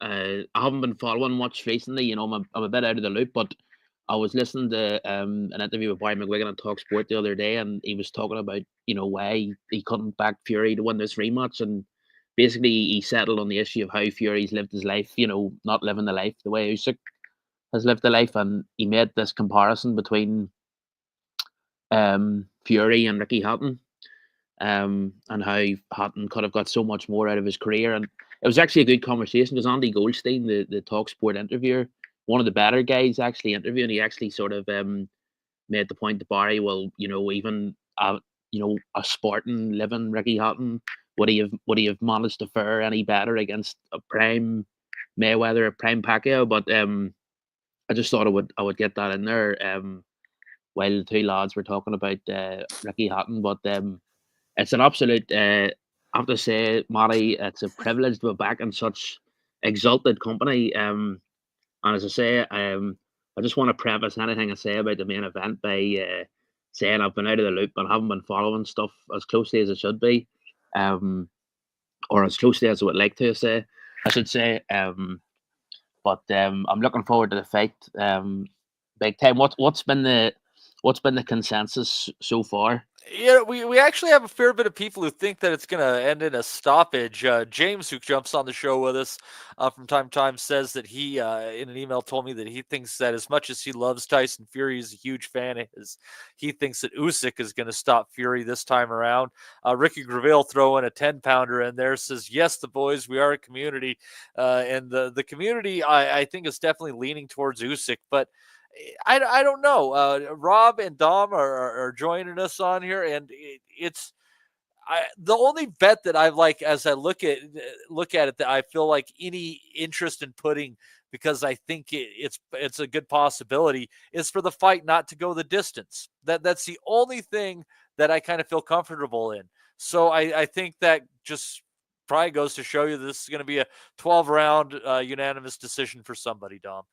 I haven't been following much recently. You know, I'm a bit out of the loop, but I was listening to an interview with Barry McGuigan on Talk Sport the other day, and he was talking about, you know, why he couldn't back Fury to win this rematch, and basically he settled on the issue of how Fury's lived his life. You know, not living the life the way Usyk has lived the life, and he made this comparison between Fury and Ricky Hatton, and how Hatton could have got so much more out of his career. And it was actually a good conversation because Andy Goldstein, the Talk Sport interviewer, one of the better guys actually interviewing, he actually sort of made the point to Barry, well, you know, even a Spartan living Ricky Hatton, would he have managed to fare any better against a prime Mayweather, a prime Pacquiao? But I just thought I would get that in there while the two lads were talking about Ricky Hatton. But it's an absolute, I have to say, Matty, it's a privilege to be back in such exalted company. And as I say, I just want to preface anything I say about the main event by saying I've been out of the loop and haven't been following stuff as closely as I should be, or as closely as I would like to say, I should say. But I'm looking forward to the fight, big time. What's been the consensus so far? Yeah, we actually have a fair bit of people who think that it's going to end in a stoppage. James, who jumps on the show with us from time to time, says that he, in an email, told me that he thinks that as much as he loves Tyson Fury, he's a huge fan of his. He thinks that Usyk is going to stop Fury this time around. Ricky Graville throwing a 10-pounder in there, says, yes, the boys, we are a community. And the community, I think, is definitely leaning towards Usyk, but I don't know. Rob and Dom are joining us on here, and it's the only bet that I like as I look at it that I feel like any interest in putting, because I think it's a good possibility, is for the fight not to go the distance. That's the only thing that I kind of feel comfortable in. So I think that just probably goes to show you this is going to be a 12-round unanimous decision for somebody, Dom.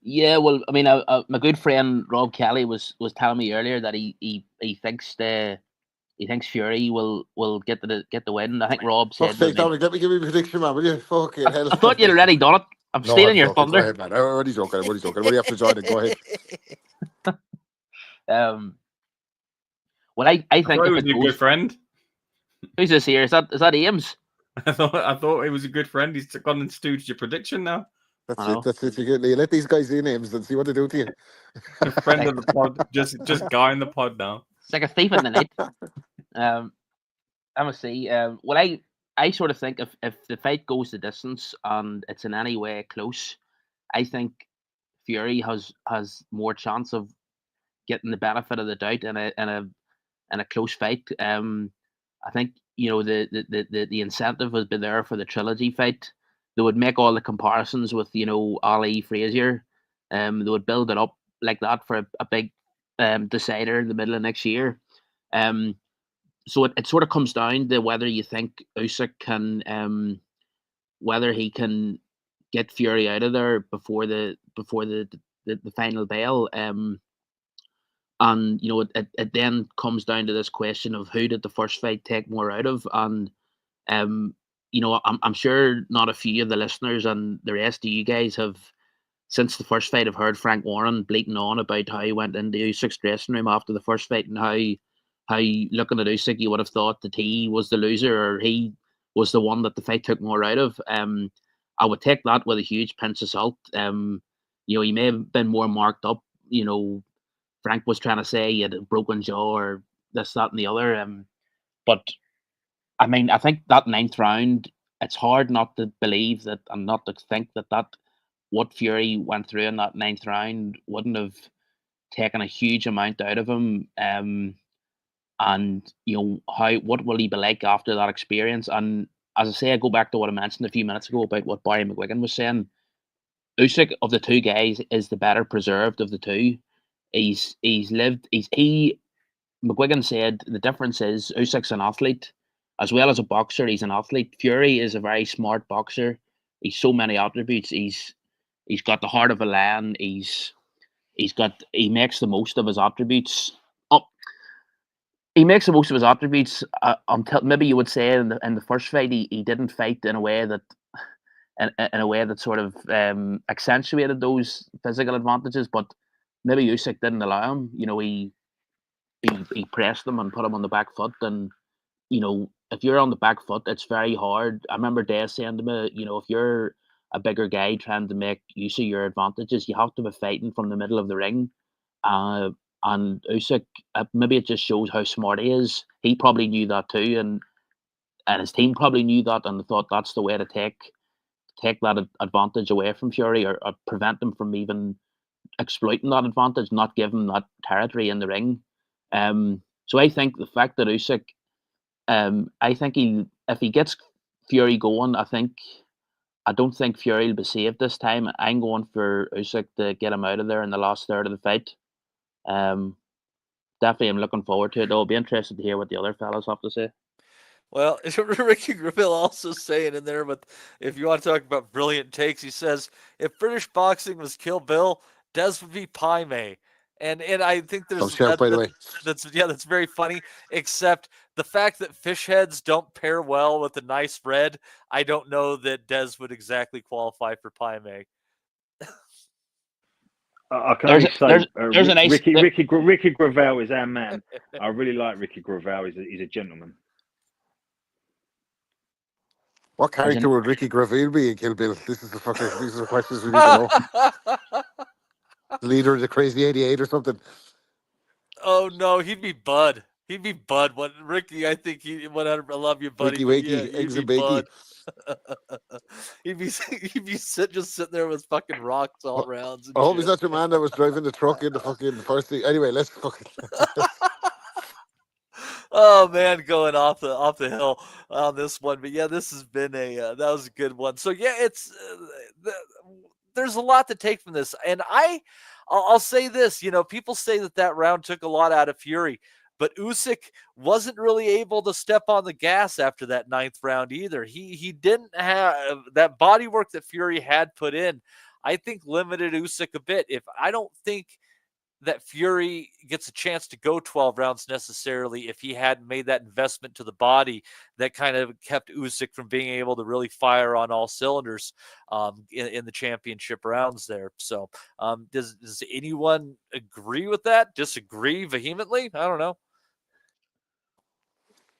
Yeah, well, I mean, my good friend Rob Kelly was telling me earlier that he thinks Fury will get the win. I think Rob said. Fuck's sake, Dominic, let me give you a prediction, man. Will you? Fucking hell. I thought you'd already done it. I'm No, stealing I'm your joking. thunder. Go ahead, man. I'm already joking. What do you have to join it? Go ahead. Well, I think thought he was a good friend. Who's this here? Is that Ames? I thought he was a good friend. He's gone and stewed your prediction now. That's it. You let these guys in names and see what they do to you. A friend of the pod, just guy in the pod now. It's like a thief in the night. I'm gonna see. Well, I sort of think if the fight goes the distance and it's in any way close, I think Fury has more chance of getting the benefit of the doubt in a close fight. I think, you know, the incentive has been there for the trilogy fight. They would make all the comparisons with, you know, Ali Frazier. They would build it up like that for a big decider in the middle of next year. So it sort of comes down to whether you think Usyk can, whether he can get Fury out of there before the final bell. And you know, it then comes down to this question of who did the first fight take more out of, and you know, I'm sure not a few of the listeners and the rest of you guys have, since the first fight, have heard Frank Warren bleating on about how he went into Usyk's dressing room after the first fight and how looking at Usyk, you would have thought that he was the loser or he was the one that the fight took more out of. I would take that with a huge pinch of salt. You know, he may have been more marked up. You know, Frank was trying to say he had a broken jaw or this, that, and the other. But I mean, I think that 9th round, it's hard not to believe that and not to think that what Fury went through in that 9th round wouldn't have taken a huge amount out of him. And you know, what will he be like after that experience? And as I say, I go back to what I mentioned a few minutes ago about what Barry McGuigan was saying. Usyk, of the two guys, is the better preserved of the two. McGuigan said the difference is Usyk's an athlete as well as a boxer, he's an athlete. Fury is a very smart boxer. He's so many attributes. He's got the heart of a lion. He makes the most of his attributes. He makes the most of his attributes until maybe you would say in the first fight he didn't fight in a way that sort of accentuated those physical advantages, but maybe Usyk didn't allow him. You know, he pressed him and put him on the back foot, and you know, if you're on the back foot, it's very hard. I remember Des saying to me, you know, if you're a bigger guy trying to make use of your advantages, you have to be fighting from the middle of the ring. And Usyk, maybe it just shows how smart he is. He probably knew that too, and his team probably knew that, and thought that's the way to take that advantage away from Fury, or prevent them from even exploiting that advantage, not give him that territory in the ring. So I think the fact that Usyk, I think if he gets Fury going, I don't think Fury will be saved this time. I'm going for Usyk to get him out of there in the last third of the fight. Definitely, I'm looking forward to it. I'll be interested to hear what the other fellas have to say. Well, Ricky Graville also saying in there, but if you want to talk about brilliant takes, he says, if British boxing was Kill Bill, Des would be Pai Mei. And I think there's by the way. that's very funny, except the fact that fish heads don't pair well with a nice red. I don't know that Des would exactly qualify for Pai Mei. I can only say Ricky Gravelle is our man. I really like Ricky Gravelle. He's a gentleman. What character would Ricky Gravelle be in Kill Bill? These are the questions we need to know. The leader of the Crazy 88 or something. Oh no, he'd be Bud. He'd be Bud. What Ricky? I think I love you, buddy. Ricky Wakey, eggs and bacon. he'd be just sitting there with fucking rocks all around. I hope he's not your man that was driving the truck in the fucking first thing. Anyway, let's fucking. Oh man, going off the hill on this one, but yeah, this has been that was a good one. So yeah, it's there's a lot to take from this, and I'll say this, you know, people say that round took a lot out of Fury, but Usyk wasn't really able to step on the gas after that ninth round either. He didn't have that body work that Fury had put in. I think limited Usyk a bit. I don't think that Fury gets a chance to go 12 rounds necessarily if he hadn't made that investment to the body that kind of kept Usyk from being able to really fire on all cylinders in the championship rounds there. So does anyone agree with that? Disagree vehemently? I don't know.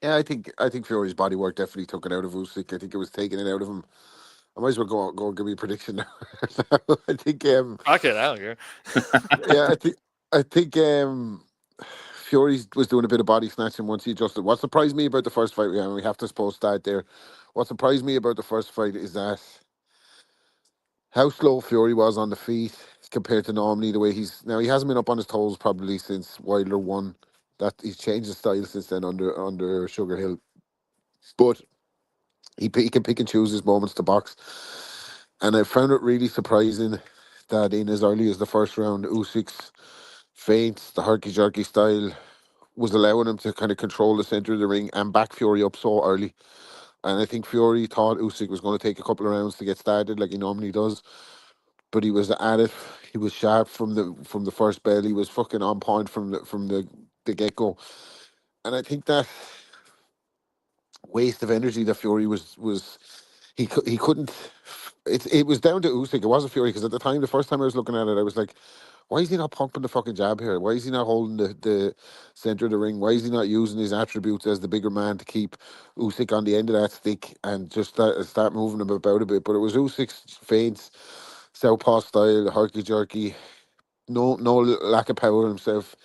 Yeah, I think Fury's body work definitely took it out of Usyk. I think it was taking it out of him. I might as well go and give me a prediction now. I think okay, I don't care. Yeah, I think Fury was doing a bit of body snatching once he adjusted. What surprised me about the first fight, we have to suppose start there. What surprised me about the first fight is that how slow Fury was on the feet compared to normally the way he hasn't been up on his toes probably since Wilder won. That he's changed his style since then under Sugar Hill, but he can pick and choose his moments to box, and I found it really surprising that in as early as the first round, Usyk's feints, the herky-jerky style, was allowing him to kind of control the centre of the ring and back Fury up so early. And I think Fury thought Usyk was going to take a couple of rounds to get started like he normally does. But he was at it. He was sharp from the first bell. He was fucking on point from the get-go. And I think that waste of energy that Fury was he couldn't. It was down to Usyk. It wasn't Fury, because at the time, the first time I was looking at it, I was like, why is he not pumping the fucking jab here? Why is he not holding the centre of the ring? Why is he not using his attributes as the bigger man to keep Usyk on the end of that stick and just start moving him about a bit? But it was Usyk's feints, southpaw style, herky-jerky, no lack of power himself.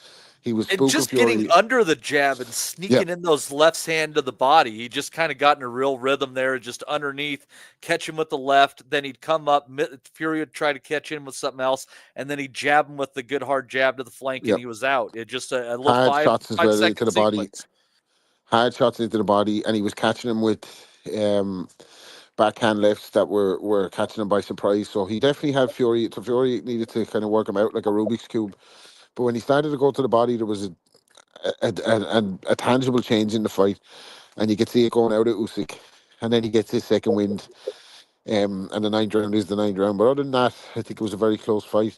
He was and just getting under the jab and sneaking in those left hand to the body. He just kind of got in a real rhythm there, just underneath, catch him with the left. Then he'd come up, Fury would try to catch him with something else, and then he'd jab him with the good hard jab to the flank, and he was out. It just a little hard shots as well into the body. Hard shots into the body, and he was catching him with backhand lefts that were catching him by surprise. So he definitely had Fury. So Fury needed to kind of work him out like a Rubik's Cube. But when he started to go to the body, there was a tangible change in the fight. and you could see it going out at Usyk, and then he gets his second wind, and the ninth round is the ninth round. But other than that, I think it was a very close fight.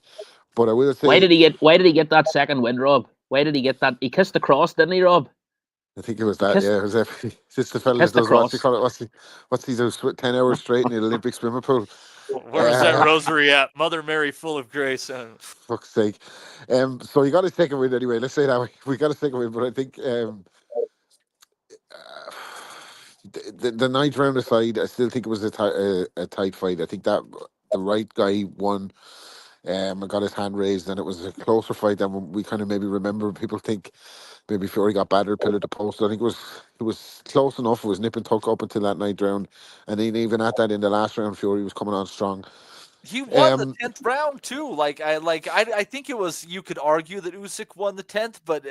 But I will Why say, did he get? Why did he get that second win, Rob? Why did he get that? He kissed the cross, didn't he, Rob? I think it was He that. kissed. Yeah, it was just the He fella that kissed the does what you cross. call it. What's he do? 10 hours straight in the Olympic swimming pool. Where's that rosary at? Mother Mary, full of grace. Fuck's sake. So he got his second win anyway. Let's say that way. We got a second win, but I think the ninth round aside, I still think it was a tight fight. I think that the right guy won. And got his hand raised, and it was a closer fight than we kind of maybe remember. People think maybe Fury got battered, pillar to post. I think it was close enough. It was nip and tuck up until that ninth round, and then even at that in the last round, Fury was coming on strong. He won the 10th round too. I think it was. You could argue that Usyk won the 10th, but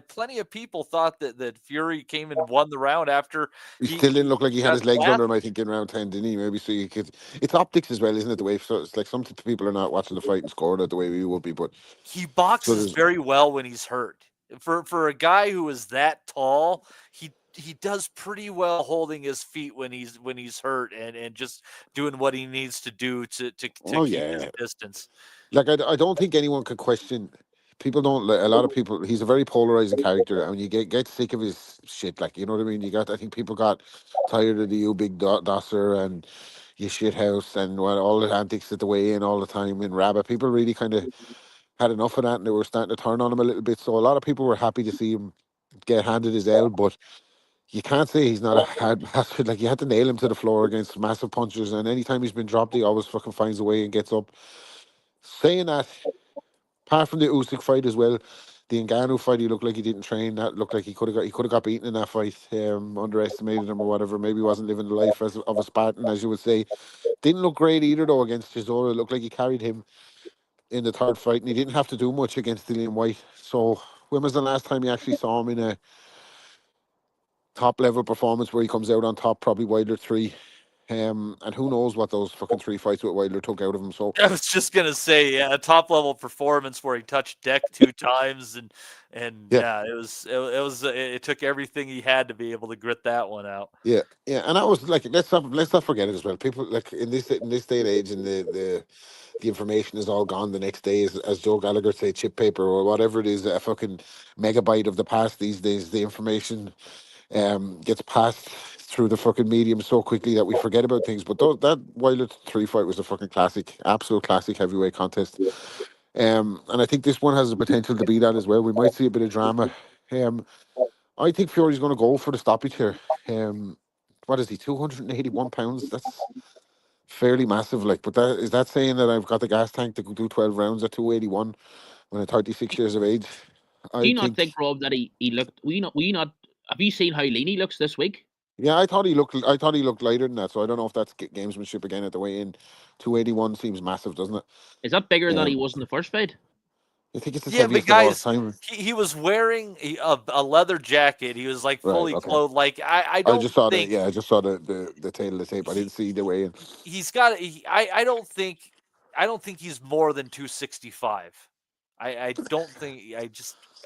plenty of people thought that Fury came and won the round after He still didn't look like he had got his legs under slapped. him. I think in round 10, didn't he? Maybe so you could. It's optics as well, isn't it? The way so it's like some people are not watching the fight and scoring it the way we would be, but He so boxes there's very well when he's hurt. For a guy who is that tall, he does pretty well holding his feet when he's hurt and just doing what he needs to do to oh keep his yeah. distance. Like I don't think anyone could question. People don't. A lot of people. He's a very polarizing character, and you get sick of his shit. Like you know what I mean. I think people got tired of the you big dosser and you shit house and all the antics at the way in all the time in Rabbit. People really kind of had enough of that, and they were starting to turn on him a little bit. So a lot of people were happy to see him get handed his L, but you can't say he's not a hard bastard. Like you had to nail him to the floor against massive punches, and anytime he's been dropped, he always fucking finds a way and gets up. Saying that. Apart from the Usyk fight as well, the Ngannou fight, he looked like he didn't train. That looked like he could have got beaten in that fight. Underestimated him or whatever. Maybe wasn't living the life of a Spartan, as you would say. Didn't look great either though against Chisora. It looked like he carried him in the third fight, and he didn't have to do much against Dillian White. So when was the last time you actually saw him in a top level performance where he comes out on top? Probably Wilder 3. And who knows what those fucking 3 fights with Wilder took out of him. So I was just gonna say, yeah, a top level performance where he touched deck 2 times, and yeah. yeah, it took everything he had to be able to grit that one out. Yeah, yeah, and that was like let's not forget it as well. People like in this day and age, and the information is all gone the next day. As Joe Gallagher say, chip paper or whatever it is, a fucking megabyte of the past these days. The information gets passed through the fucking medium so quickly that we forget about things. But that Wilder 3 fight was a fucking classic, absolute classic heavyweight contest. And I think this one has the potential to be that as well. We might see a bit of drama. I think Fury's going to go for the stoppage here. What is he? 281 pounds. That's fairly massive. Like, but that is that saying that I've got the gas tank to go do 12 rounds at 281 when I'm 36 years of age. Do I you not think, think. Rob, that he looked? Were you not? Have you seen how lean he looks this week? Yeah, I thought he looked. I thought he looked lighter than that. So I don't know if that's gamesmanship again at the way in. 281 seems massive, doesn't it? Is that bigger than he Um, was in the first fight? I think it's the Yeah, but heaviest of all guys, time. he was wearing a leather jacket. He was like Right. fully Okay. clothed. Like I I don't just saw the think yeah. I just saw the tail of the tape. I didn't see the way in. he's got. I don't think he's more than 265. I don't think. I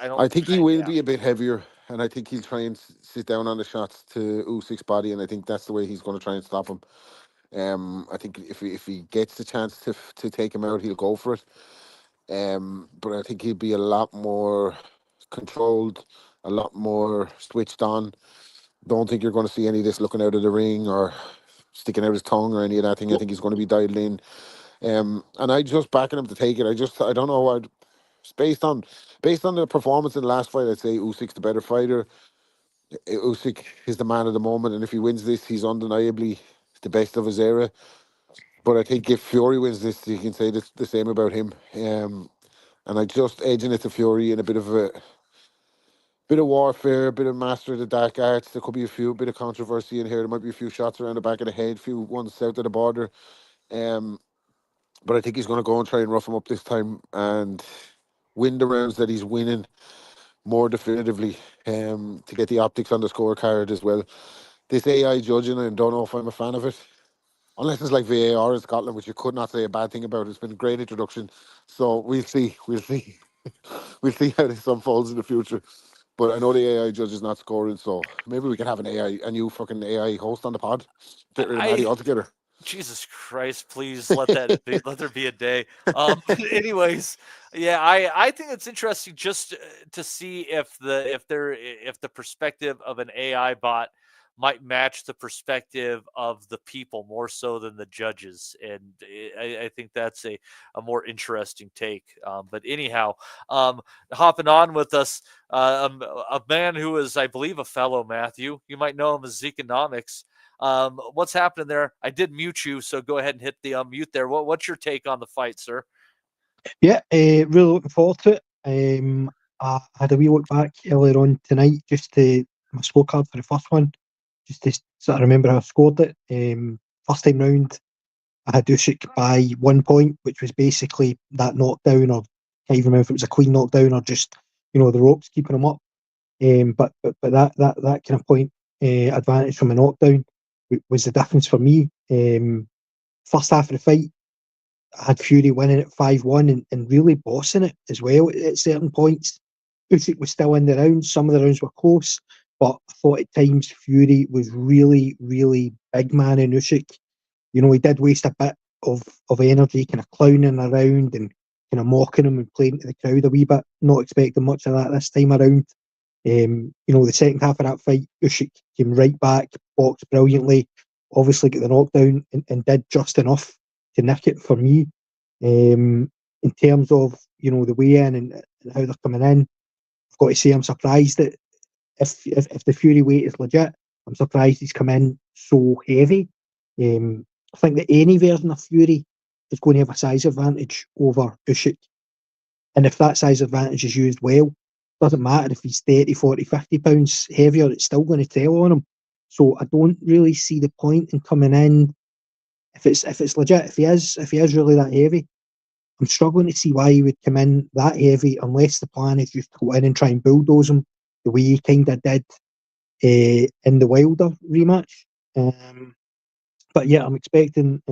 don't. I think he will Yeah. be a bit heavier, and I think he'll try and sit down on the shots to Usyk's body, and I think that's the way he's going to try and stop him. I think if he gets the chance to take him out, he'll go for it. But I think he'll be a lot more controlled, a lot more switched on. Don't think you're going to see any of this looking out of the ring or sticking out his tongue or any of that thing. I think he's going to be dialed in. And I just backing him to take it. I don't know. Based on the performance in the last fight, I'd say Usyk's the better fighter. Usyk is the man of the moment, and if he wins this, he's undeniably the best of his era. But I think if Fury wins this, you can say the same about him. And I just edging it to Fury in a bit of warfare, a bit of master of the dark arts. There could be bit of controversy in here. There might be a few shots around the back of the head, a few ones south of the border. Um, but I think he's going to go and try and rough him up this time and win the rounds that he's winning more definitively, to get the optics on the scorecard as well. This AI judging, I don't know if I'm a fan of it. Unless it's like VAR in Scotland, which you could not say a bad thing about. It's been a great introduction. So we'll see. We'll see. We'll see how this unfolds in the future. But I know the AI judge is not scoring, so maybe we can have a new fucking AI host on the pod. Get rid of Maddie altogether. Jesus Christ, please let there be a day. Anyways, yeah, I think it's interesting just to see if the perspective of an AI bot might match the perspective of the people more so than the judges, and I think that's a more interesting take. But anyhow, hopping on with us, a man who is, I believe, a fellow Matthew. You might know him as Zekonomics. What's happening there? I did mute you, so go ahead and hit the unmute there. What's your take on the fight, sir? Yeah, really looking forward to it. I had a wee look back earlier on tonight, just to my scorecard for the first one, just to sort of remember how I scored it. First time round, I had Usyk by 1 point, which was basically that knockdown, or can't even remember if it was a clean knockdown or just the ropes keeping him up. But that kind of point advantage from a knockdown was the difference for me. First half of the fight, I had Fury winning at 5-1 and really bossing it as well at certain points. Usyk was still in the rounds. Some of the rounds were close, but I thought at times Fury was really, really big man in Usyk. He did waste a bit of energy kind of clowning around and kind of mocking him and playing to the crowd a wee bit. Not expecting much of that this time around. The second half of that fight, Usyk came right back, boxed brilliantly, obviously got the knockdown and did just enough to nick it for me. In terms of the weigh-in and how they're coming in, I've got to say I'm surprised that if the Fury weight is legit, I'm surprised he's come in so heavy. I think that any version of Fury is going to have a size advantage over Usyk. And if that size advantage is used well, doesn't matter if he's 30, 40, 50 pounds heavier, it's still going to tell on him. So I don't really see the point in coming in if it's legit, if he is really that heavy. I'm struggling to see why he would come in that heavy unless the plan is just to go in and try and bulldoze him the way he kind of did in the Wilder rematch. But yeah, I'm expecting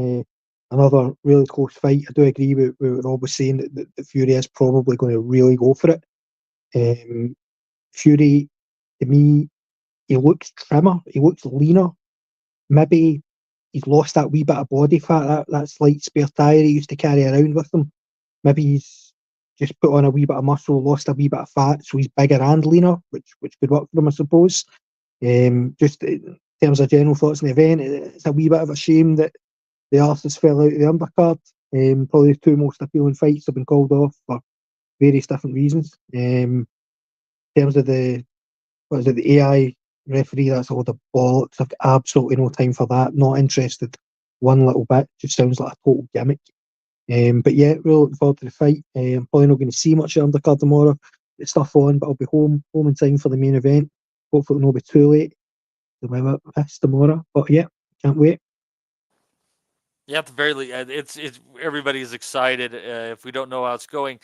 another really close fight. I do agree with what Rob was saying that Fury is probably going to really go for it. Fury, to me, he looks trimmer, he looks leaner. Maybe he's lost that wee bit of body fat, that slight spare tire he used to carry around with him. Maybe he's just put on a wee bit of muscle, lost a wee bit of fat, so he's bigger and leaner, which could work for him, I suppose. Just in terms of general thoughts on the event, it's a wee bit of a shame that the arses fell out of the undercard. Probably the two most appealing fights have been called off for various different reasons. In terms of the AI referee, that's all the bollocks. I've got absolutely no time for that. Not interested one little bit. Just sounds like a total gimmick. But yeah, really looking forward to the fight. I'm probably not going to see much of the undercard tomorrow. Get stuff on, but I'll be home in time for the main event. Hopefully it'll not be too late. I'll be pissed tomorrow. But yeah, can't wait. Yeah, at the very least, it's everybody's excited. If we don't know how it's going,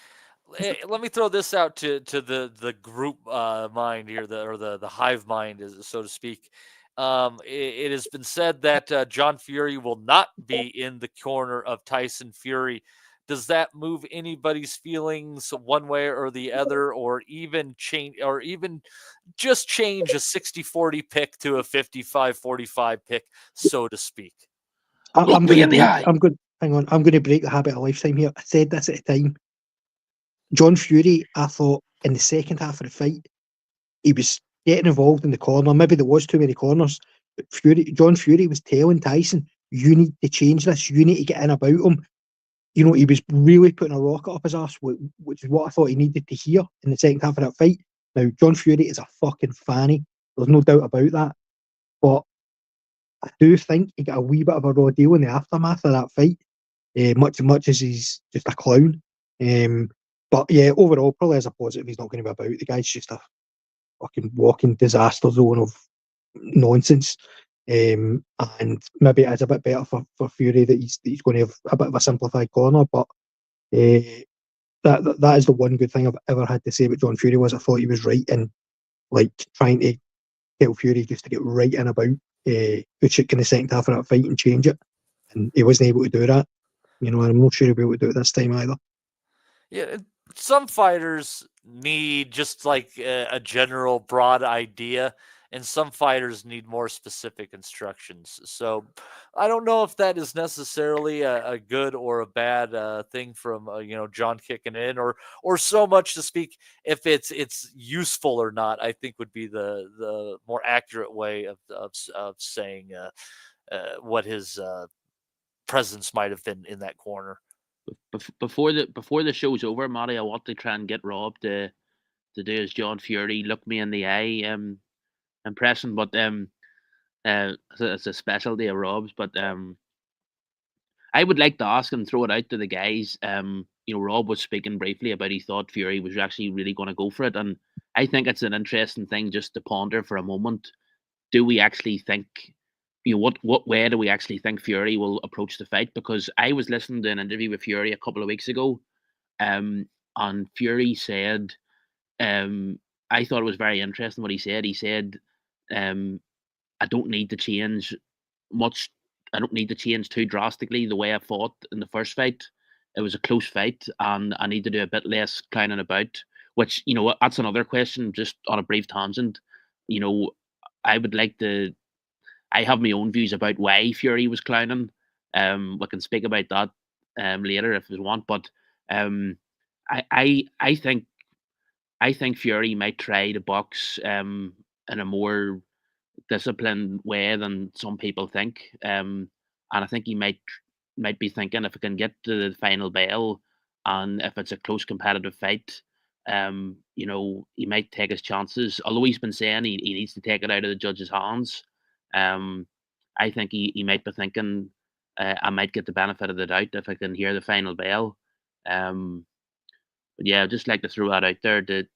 let me throw this out to the group mind here, the hive mind, so to speak. It has been said that John Fury will not be in the corner of Tyson Fury. Does that move anybody's feelings one way or the other, or even change a 60-40 pick to a 55-45 pick, so to speak? I'm going to break the habit of a lifetime here. I said this at the time. John Fury, I thought in the second half of the fight, he was getting involved in the corner. Maybe there was too many corners, but John Fury was telling Tyson, "You need to change this. You need to get in about him." He was really putting a rocket up his ass, which is what I thought he needed to hear in the second half of that fight. Now, John Fury is a fucking fanny. There's no doubt about that. But I do think he got a wee bit of a raw deal in the aftermath of that fight, much as he's just a clown. But yeah, overall, probably as a positive, he's not going to be about. The guy's just a fucking walking disaster zone of nonsense. And maybe it is a bit better for Fury that he's going to have a bit of a simplified corner. But that is the one good thing I've ever had to say about John Fury was I thought he was right in trying to tell Fury just to get right in about Usyk in the second half of that fight and change it, and he wasn't able to do that. And I'm not sure he'll be able to do it this time either. Yeah, some fighters need just like a general broad idea, and some fighters need more specific instructions. So I don't know if that is necessarily a good or a bad thing from John kicking in, or so much to speak if it's useful or not. I think would be the more accurate way of saying what his presence might have been in that corner. Before the show's over, Matty, I want to try and get Rob to do his John Fury look me in the eye impression, but it's a specialty of Rob's. But I would like to ask and throw it out to the guys. Rob was speaking briefly about he thought Fury was actually really going to go for it, and I think it's an interesting thing just to ponder for a moment. Do we actually think, what way do we actually think Fury will approach the fight? Because I was listening to an interview with Fury a couple of weeks ago, and Fury said, I thought it was very interesting what he said. He said, I don't need to change much. I don't need to change too drastically the way I fought in the first fight. It was a close fight, and I need to do a bit less clowning about. Which that's another question. Just on a brief tangent, I would like to. I have my own views about why Fury was clowning. We can speak about that later if you want. But I think Fury might try to box in a more disciplined way than some people think. And I think he might be thinking if it can get to the final bell, and if it's a close competitive fight, he might take his chances. Although he's been saying he needs to take it out of the judge's hands, I think he might be thinking I might get the benefit of the doubt if I can hear the final bell. But yeah, I'd just like to throw that out there to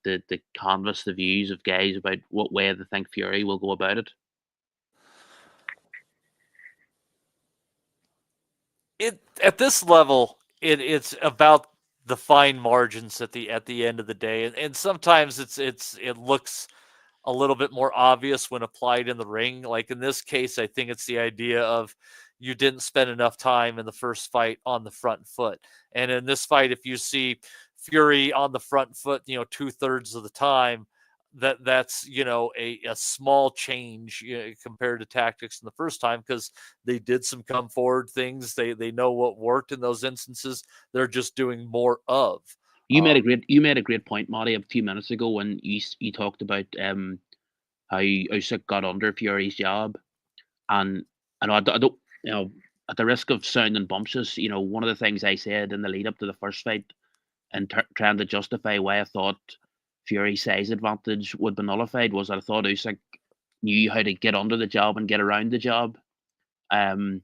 canvass the views of guys about what way they think Fury will go about it. At this level, it's about the fine margins at the end of the day, and sometimes it looks a little bit more obvious when applied in the ring. Like in this case, I think it's the idea of you didn't spend enough time in the first fight on the front foot, and in this fight, if you see Fury on the front foot, 2/3 of the time, that's a small change compared to tactics in the first time, because they did some come forward things. They know what worked in those instances. They're just doing more of. You made a great point, Marty, a few minutes ago when you talked about how Usyk got under Fury's jab, and I don't at the risk of sounding bumptious, one of the things I said in the lead up to the first fight and trying to justify why I thought Fury's size advantage would be nullified was that I thought Usyk knew how to get under the jab and get around the jab. And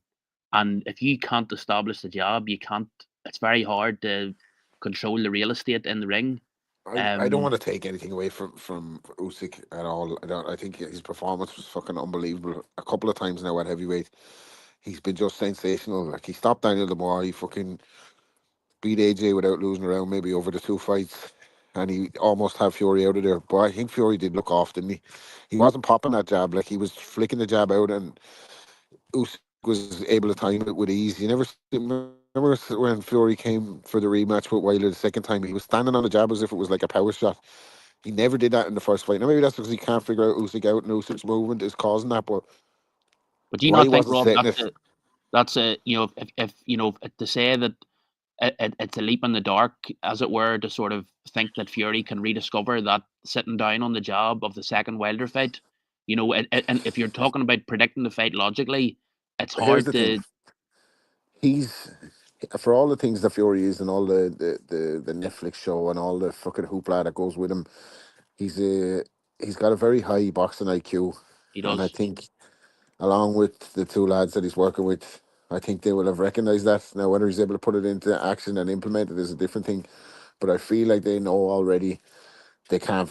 if you can't establish the jab, you can't. It's very hard to control the real estate in the ring. I don't want to take anything away from Usyk at all. I think his performance was fucking unbelievable. A couple of times now at heavyweight, he's been just sensational. Like, he stopped Daniel Lamar, he fucking beat AJ without losing around, maybe over the 2 fights, and he almost had Fury out of there. But I think Fury did look off, didn't he? He wasn't popping that jab. Like, he was flicking the jab out, and Usyk was able to time it with ease. You never remember when Fury came for the rematch with Wilder the second time, he was standing on the jab as if it was like a power shot. He never did that in the first fight. Now, maybe that's because he can't figure out Usyk out, and Usyk's movement is causing that. But do you not think, Rob, that's a if to say that it's a leap in the dark, as it were, to sort of think that Fury can rediscover that sitting down on the jab of the second Wilder fight? And if you're talking about predicting the fight logically, it's hard to. Thing. He's, for all the things that Fury is and all the Netflix show and all the fucking hoopla that goes with him, he's got a very high boxing IQ. He does. And I think, along with the 2 lads that he's working with, I think they will have recognised that. Now, whether he's able to put it into action and implement it is a different thing. But I feel like they know already they can't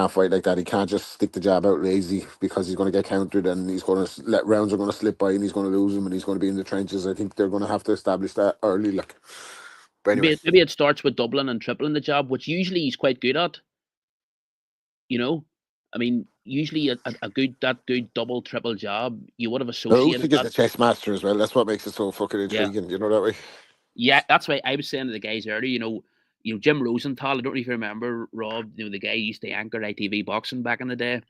fight like that. He can't just stick the jab out lazy, because he's going to get countered, and he's going to let rounds are going to slip by, and he's going to lose them, and he's going to be in the trenches. I think they're going to have to establish that early. Like, but anyway, maybe it starts with doubling and tripling the jab, which usually he's quite good at. I mean, usually a good double, triple jab, you would have associated Usyk is a chess master as well. That's what makes it so fucking intriguing. Yeah. You know that way. Yeah, that's why I was saying to the guys earlier, Jim Rosenthal. I don't know if you remember, Rob. The guy who used to anchor ITV boxing back in the day.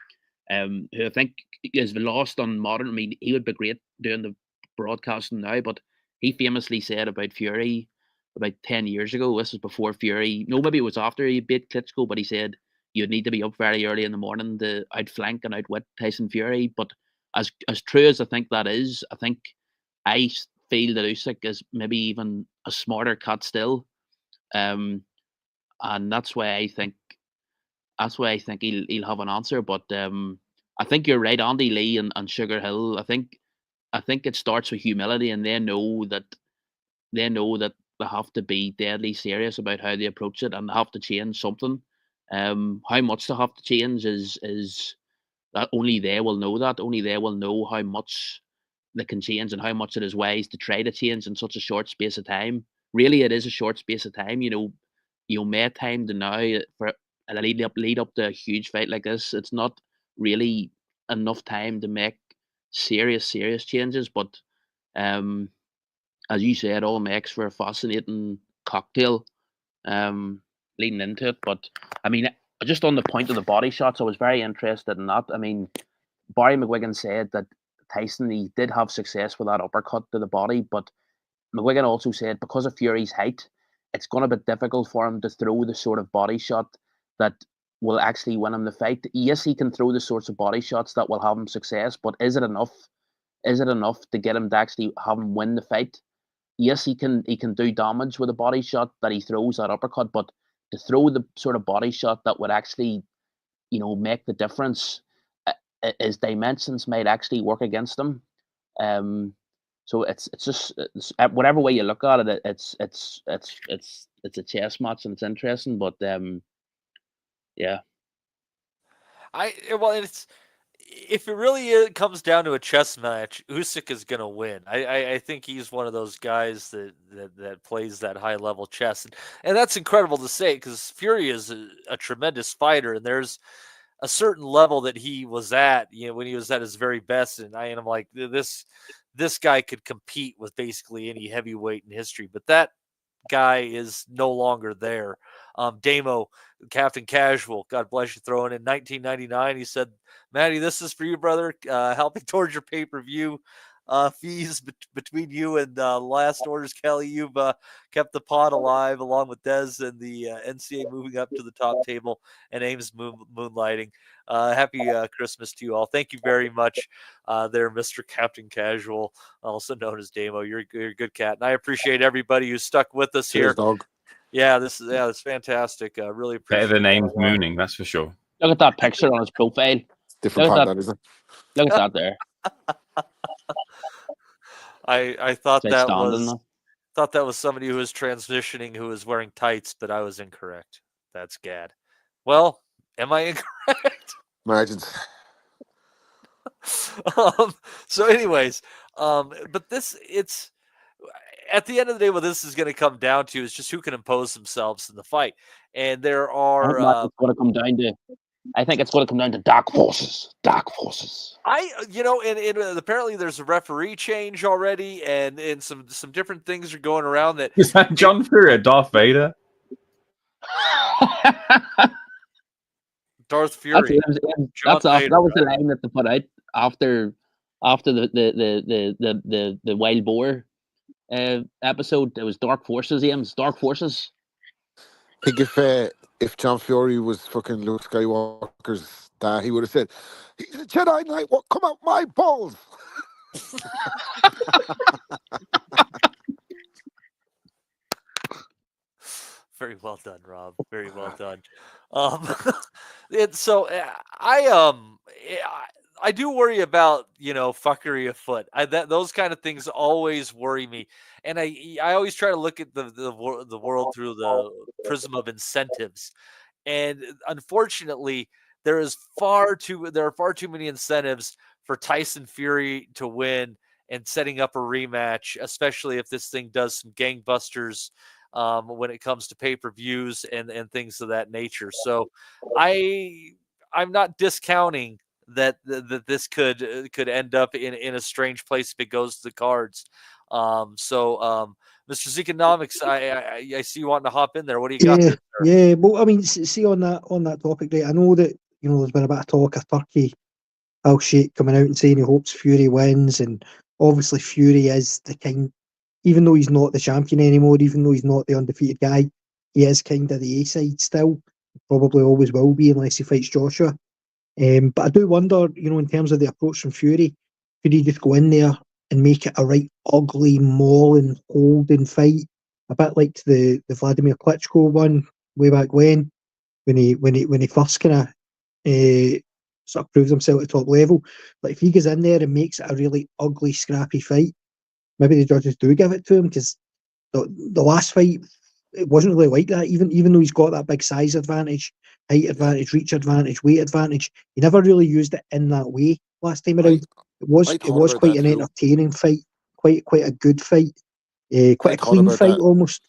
Who I think is lost on modern. I mean, he would be great doing the broadcasting now, but he famously said about Fury about 10 years ago. This was before Fury. No, maybe it was after he beat Klitschko, but he said you'd need to be up very early in the morning to outflank and outwit Tyson Fury. But as true as I think that is, I think I feel that Usyk is maybe even a smarter cut still, and that's why I think he'll have an answer. But I think you're right, Andy Lee and Sugar Hill. I think it starts with humility, and they know that they have to be deadly serious about how they approach it, and they have to change something. How much they have to change is that only they will know that. Only they will know how much they can change and how much it is wise to try to change in such a short space of time. Really, it is a short space of time. May time to now for a lead up to a huge fight like this. It's not really enough time to make serious changes. But as you said, all makes for a fascinating cocktail leading into it. But I mean, just on the point of the body shots, I was very interested in that. I mean, Barry McGuigan said that Tyson, he did have success with that uppercut to the body, but McGuigan also said because of Fury's height, it's going to be difficult for him to throw the sort of body shot that will actually win him the fight. Yes, he can throw the sorts of body shots that will have him success, but is it enough? Is it enough to get him to actually have him win the fight? Yes, he can do damage with a body shot that he throws, that uppercut, but to throw the sort of body shot that would actually, make the difference, his dimensions might actually work against him. So it's just whatever way you look at it, it's a chess match and it's interesting. But yeah, It's if it really comes down to a chess match, Usyk is gonna win. I think he's one of those guys that plays that high level chess, and that's incredible to say because Fury is a tremendous fighter, and there's a certain level that he was at, when he was at his very best, and I'm like, this guy could compete with basically any heavyweight in history, but that guy is no longer there. Damo, Captain Casual, God bless you, throwing in 1999. He said, Matty, this is for you, brother, helping towards your pay-per-view fees between you and Last Orders. Kelly, you've kept the pod alive along with Dez and the NCA moving up to the top table and Ames moonlighting. Happy Christmas to you all. Thank you very much there, Mr. Captain Casual, also known as Damo. You're a good cat. And I appreciate everybody who stuck with us here. Cheers, dog. Yeah, it's fantastic. Really appreciate Better than Ames that. mooning, that's for sure. Look at that picture on his profile. Different look part, at that isn't. Look at that there. I thought It's that outstanding. was somebody who was transitioning who was wearing tights, but I was incorrect. That's Gad. Well, am I incorrect? Margins. So anyways, but it's at the end of the day, what this is going to come down to is just who can impose themselves in the fight. And there I think are it's going to come down to. I think it's going to come down to dark forces. Dark forces. And apparently there's a referee change already, and some different things are going around that. Is that John Fury or Darth Vader? Darth Fury. That was the line that they put out after the Wild Boar episode. It was Dark Forces, James. Dark Forces. I think if John Fury was fucking Luke Skywalker's dad, he would have said, "He's a Jedi Knight. What come out my balls?" Very well done, Rob. Very well done. So I do worry about fuckery afoot. Those kind of things always worry me, and I always try to look at the world through the prism of incentives, and unfortunately, there are far too many incentives for Tyson Fury to win and setting up a rematch, especially if this thing does some gangbusters when it comes to pay-per-views and things of that nature. So I'm not discounting that this could end up in a strange place if it goes to the cards. Mr. Zekonomics, I see you wanting to hop in there. What do you got Yeah, there, sir? yeah. Well, I mean, see on that topic, right? I know that there's been a bit of talk of Turkey, Al Sheikh coming out and saying he hopes Fury wins, and obviously Fury is the kind, even though he's not the champion anymore, even though he's not the undefeated guy, he is kind of the A side still. Probably always will be unless he fights Joshua. But I do wonder, in terms of the approach from Fury, could he just go in there and make it a right ugly, mauling, holding fight, a bit like the Vladimir Klitschko one way back when he first kind of sort of proves himself at top level. But if he goes in there and makes it a really ugly, scrappy fight, maybe the judges do give it to him, because the last fight, it wasn't really like that. Even though he's got that big size advantage, height advantage, reach advantage, weight advantage, he never really used it in that way last time around. I It thought was about quite that an too. entertaining fight, quite a good fight, quite I a thought clean about fight that. almost.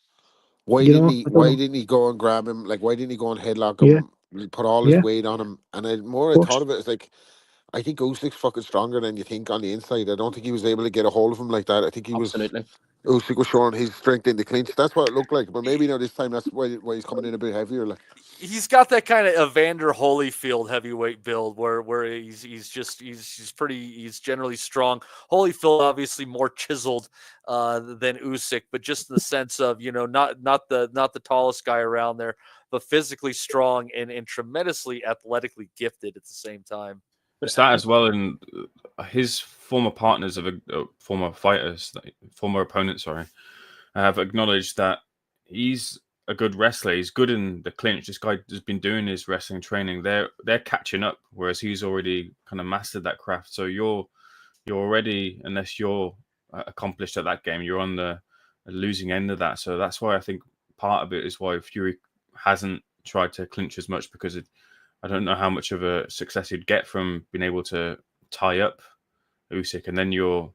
Why You didn't know, he? I don't Why know. didn't he go and grab him? Like, why didn't he go and headlock Yeah, him? Put all his yeah, weight on him. And of I course. thought of it, it's like, I think Usyk's fucking stronger than you think on the inside. I don't think he was able to get a hold of him like that. I think Absolutely. Usyk was showing his strength in the clinch. That's what it looked like. But maybe this time that's why he's coming in a bit heavier. Like, He's got that kind of Evander Holyfield heavyweight build where he's generally strong. Holyfield obviously more chiseled than Usyk, but just in the sense of not the tallest guy around there, but physically strong and tremendously athletically gifted at the same time. It's that as well, and his former partners of former fighters, former opponents, sorry, have acknowledged that he's a good wrestler. He's good in the clinch. This guy has been doing his wrestling training. They're catching up, whereas he's already kind of mastered that craft. So you're already, unless you're accomplished at that game, you're on the losing end of that. So that's why I think part of it is why Fury hasn't tried to clinch as much, because I don't know how much of a success you'd get from being able to tie up Usyk, and then you're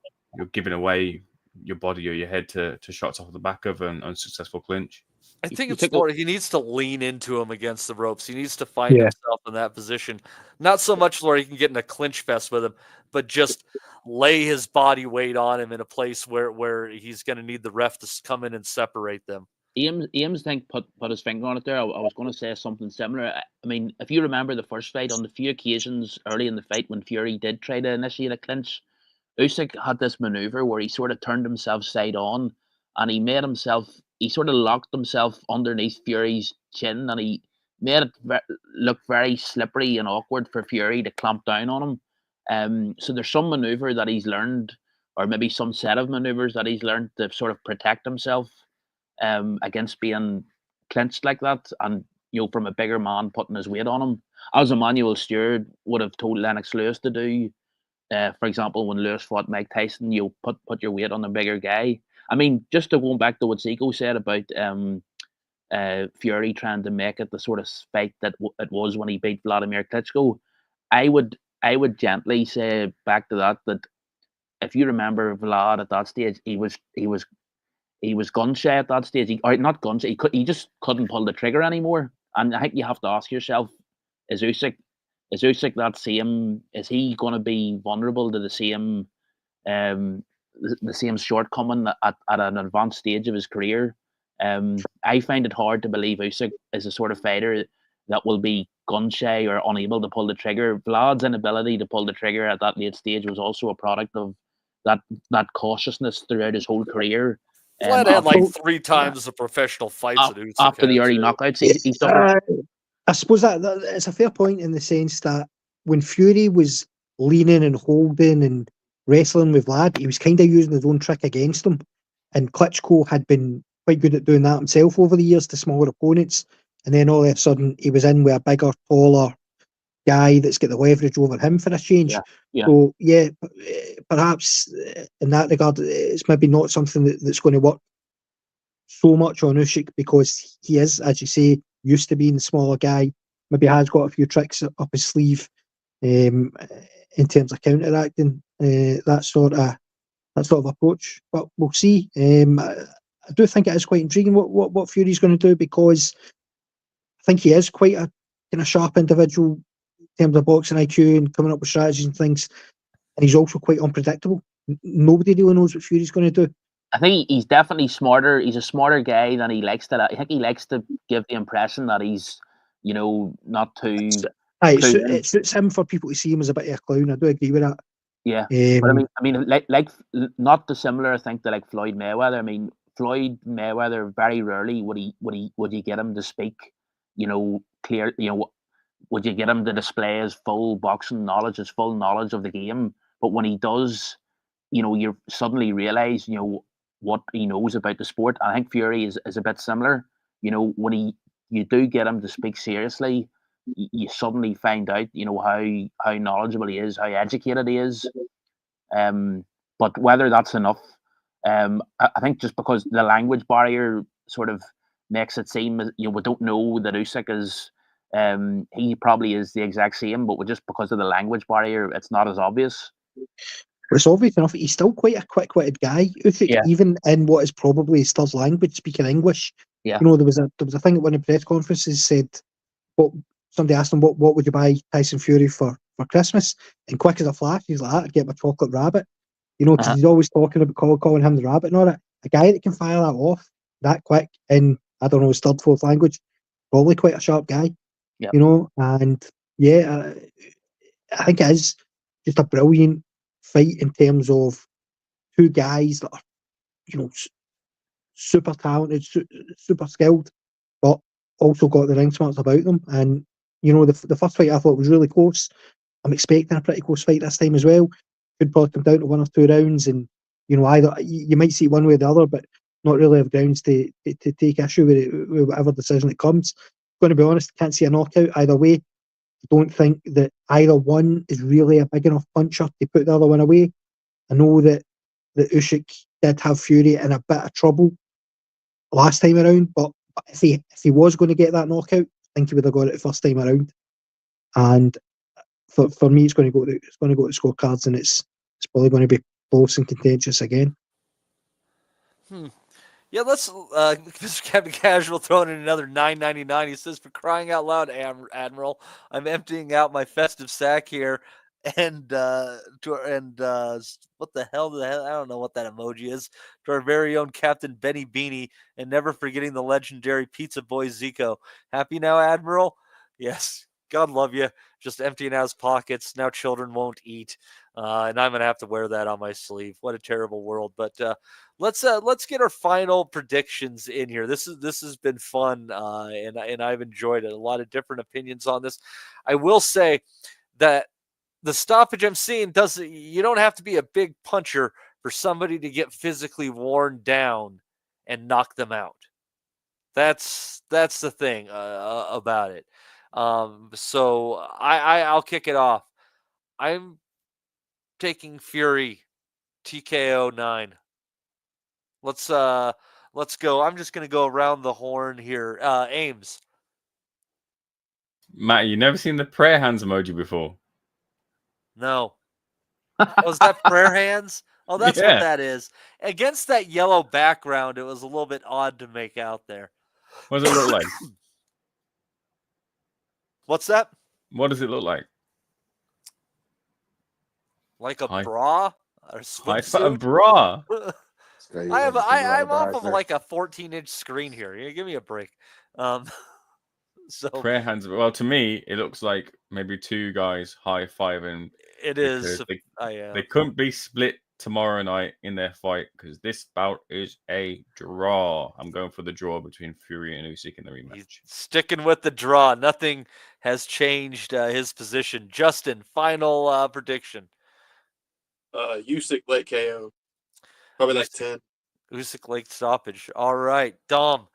giving away your body or your head to shots off the back of an unsuccessful clinch. I think it's more he needs to lean into him against the ropes. He needs to find Yeah. himself in that position. Not so much where he can get in a clinch fest with him, but just lay his body weight on him in a place where he's going to need the ref to come in and separate them. Ames think put his finger on it there. I was going to say something similar. I mean, if you remember the first fight, on the few occasions early in the fight when Fury did try to initiate a clinch, Usyk had this maneuver where he sort of turned himself side on, and he sort of locked himself underneath Fury's chin, and he made it look very slippery and awkward for Fury to clamp down on him. So there's some maneuver that he's learned, or maybe some set of maneuvers that he's learned to sort of protect himself against being clinched like that, and from a bigger man putting his weight on him, as Emmanuel Stewart would have told Lennox Lewis to do. For example, when Lewis fought Mike Tyson, you put your weight on a bigger guy. I mean, just to go back to what Zico said about Fury trying to make it the sort of fight that it was when he beat Vladimir Klitschko, I would gently say back to that if you remember Vlad at that stage, he was gun shy at that stage. Or not gun shy. He just couldn't pull the trigger anymore. And I think you have to ask yourself: Is Usyk that same? Is he going to be vulnerable to the same shortcoming at an advanced stage of his career? I find it hard to believe Usyk is a sort of fighter that will be gun shy or unable to pull the trigger. Vlad's inability to pull the trigger at that late stage was also a product of that cautiousness throughout his whole career. Vlad had like 3 times the professional fights that Usyk after the had, early too. knockouts. He suffered. I suppose that it's a fair point in the sense that when Fury was leaning and holding and wrestling with Vlad, he was kind of using his own trick against him. And Klitschko had been quite good at doing that himself over the years to smaller opponents. And then all of a sudden, he was in with a bigger, taller guy that's got the leverage over him for a change. Yeah. So, yeah, perhaps in that regard, it's maybe not something that's going to work so much on Usyk, because he is, as you say, used to being the smaller guy. Maybe has got a few tricks up his sleeve in terms of counteracting that sort of approach. But we'll see. I do think it is quite intriguing what Fury's going to do, because I think he is quite a kind of sharp individual in terms of boxing IQ and coming up with strategies and things. And he's also quite unpredictable. Nobody really knows what Fury's going to do. I think he's definitely smarter. He's a smarter guy than he likes to. I think he likes to give the impression that he's, not too. Aye, clued in. it suits him for people to see him as a bit of a clown. I do agree with that. Yeah, but I mean, like not dissimilar. I think to like Floyd Mayweather. I mean, Floyd Mayweather very rarely would you get him to speak, clear. Would you get him to display his full boxing knowledge, his full knowledge of the game? But when he does, you suddenly realize, what he knows about the sport. I think Fury is a bit similar. When you do get him to speak seriously, you suddenly find out, how knowledgeable he is, how educated he is. But whether that's enough, I think just because the language barrier sort of makes it seem, we don't know that Usyk is. He probably is the exact same, but just because of the language barrier, it's not as obvious. It's obvious enough he's still quite a quick-witted guy. Usyk, Yeah. even in what is probably his third language, speaking English. Yeah. There was a thing at one of the press conferences said, what somebody asked him what would you buy Tyson Fury for Christmas, and quick as a flash, he's like, I'd get my chocolate rabbit. Because he's always talking about calling him the rabbit and all that. A guy that can fire that off that quick in, I don't know, his third, fourth language, probably quite a sharp guy. Yep. And yeah, I think it is just a brilliant fight in terms of two guys that are, super talented, super skilled, but also got the ring smarts about them. And the first fight I thought was really close. I'm expecting a pretty close fight this time as well. Could probably come down to 1 or 2 rounds, and either you might see it one way or the other, but not really have grounds to take issue with whatever decision it comes. Going to be honest, can't see a knockout either way. I don't think that either one is really a big enough puncher to put the other one away. I know that Usyk did have Fury in a bit of trouble last time around, but if he was going to get that knockout, I think he would have got it the first time around. And for me, it's going to go to scorecards, and it's probably going to be close and contentious again. Yeah, let's just Captain Casual throwing in another $9.99. He says, "For crying out loud, Admiral, I'm emptying out my festive sack here, and what the hell? I don't know what that emoji is. To our very own Captain Benny Beanie, and never forgetting the legendary Pizza Boy Zico. Happy now, Admiral? Yes. God love you. Just emptying out his pockets. Now children won't eat, and I'm gonna have to wear that on my sleeve. What a terrible world, but." Let's get our final predictions in here. This has been fun, and I've enjoyed it. A lot of different opinions on this. I will say that the stoppage I'm seeing you don't have to be a big puncher for somebody to get physically worn down and knock them out. That's the thing about it. So I'll kick it off. I'm taking Fury TKO 9. Let's go. I'm just gonna go around the horn here. Ames. Matt, you never seen the prayer hands emoji before? No. Oh, is that prayer hands? Oh, that's what Yeah. that is. Against that yellow background, it was a little bit odd to make out there. What does it look like? What's that? What does it look like? Like a bra or swimsuit? A bra. I'm off of like a 14-inch screen here. Give me a break. So prayer hands. Well, to me, it looks like maybe two guys high-fiving. It is. They couldn't be split tomorrow night in their fight because this bout is a draw. I'm going for the draw between Fury and Usyk in the rematch. He's sticking with the draw. Nothing has changed his position. Justin, final prediction. Usyk late KO. Probably like 10. Usyk late stoppage. All right. Dom.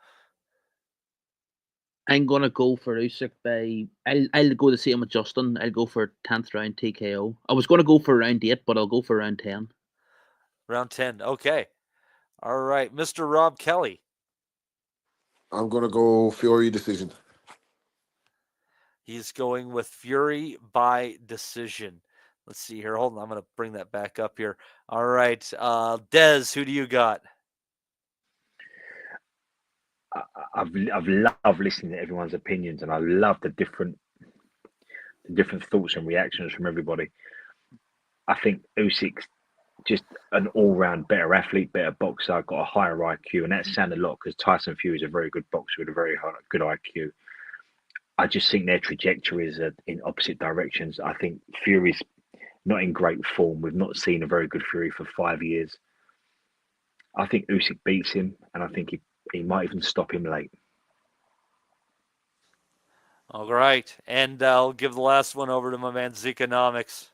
I'm gonna go for Usyk by. I'll go the same with Justin. I'll go for 10th round TKO. I was gonna go for round 8, but I'll go for round 10. Round 10. Okay. All right, Mr. Rob Kelly. I'm gonna go Fury decision. He's going with Fury by decision. Let's see here. Hold on. I'm going to bring that back up here. All right. Dez, who do you got? I've loved listening to everyone's opinions, and I love the different thoughts and reactions from everybody. I think Usyk's just an all-round better athlete, better boxer, got a higher IQ, and that sounded a lot because Tyson Fury is a very good boxer with a very good IQ. I just think their trajectories are in opposite directions. I think Fury's not in great form. We've not seen a very good Fury for 5 years. I think Usyk beats him, and I think he might even stop him late. All right. And I'll give the last one over to my man Zekonomics.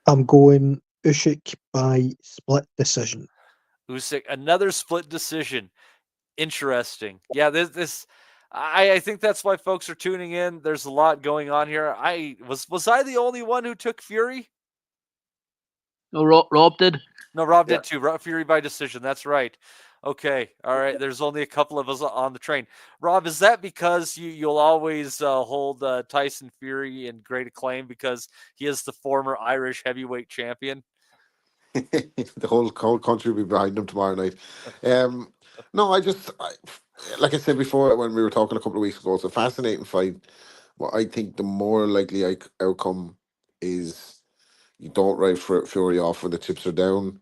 I'm going Usyk by split decision. Usyk, another split decision. Interesting. Yeah, I think that's why folks are tuning in. There's a lot going on here. Was I the only one who took Fury? No, Rob did. No, Rob did too. Fury by decision. That's right. Okay. All right. There's only a couple of us on the train. Rob, is that because you'll always hold Tyson Fury in great acclaim because he is the former Irish heavyweight champion? The whole country will be behind him tomorrow night. No, like I said before when we were talking a couple of weeks ago, it's a fascinating fight. Well, I think the more likely outcome is you don't write Fury off when the chips are down,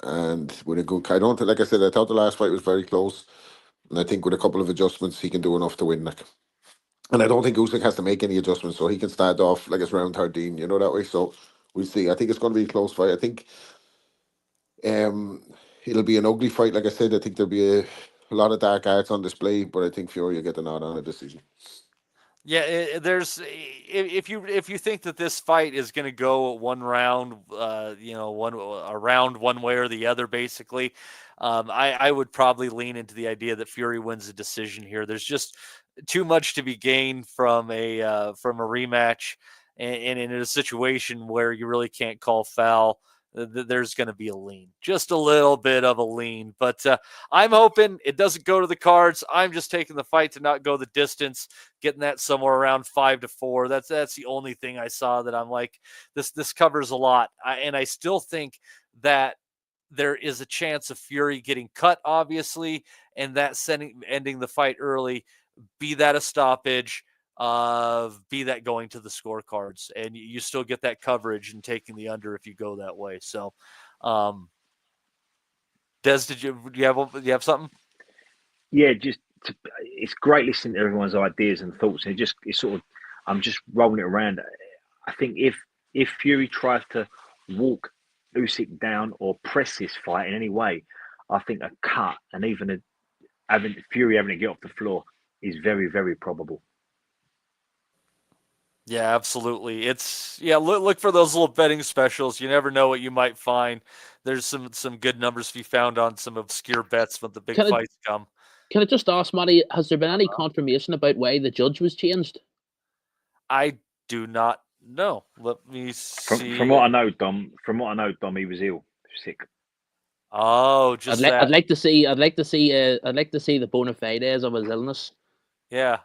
and with a good. I don't think, like I said, I thought the last fight was very close, and I think with a couple of adjustments he can do enough to win. Like, and I don't think Usyk has to make any adjustments, so he can start off like it's round 13, you know, that way. So we'll see. I think it's going to be a close fight. I think it'll be an ugly fight. Like I said, I think there'll be a lot of dark arts on display, but I think Fury will get the nod on a decision. Yeah, if you think that this fight is going to go one round, a round one way or the other, basically, I would probably lean into the idea that Fury wins a decision here. There's just too much to be gained from a rematch, and in a situation where you really can't call foul. There's going to be a lean, just a little bit of a lean, but I'm hoping it doesn't go to the cards. I'm just taking the fight to not go the distance, getting that somewhere around 5-4. That's the only thing I saw that I'm like, this covers a lot. And I still think that there is a chance of Fury getting cut, obviously, and that ending the fight early, be that a stoppage, be that going to the scorecards, and you still get that coverage and taking the under if you go that way. So, Des, do you have something? Yeah, it's great listening to everyone's ideas and thoughts. And I'm just rolling it around. I think if Fury tries to walk Usyk down or press this fight in any way, I think a cut and even Fury having to get off the floor is very, very probable. Yeah, absolutely. Look for those little betting specials. You never know what you might find. There's some good numbers to be found on some obscure bets when the big fights come. Can I just ask, Matty, has there been any confirmation about why the judge was changed? I do not know. Let me see. From what I know, Dom, he was ill, sick. Oh, just that. I'd like to see the bona fides of his illness. Yeah.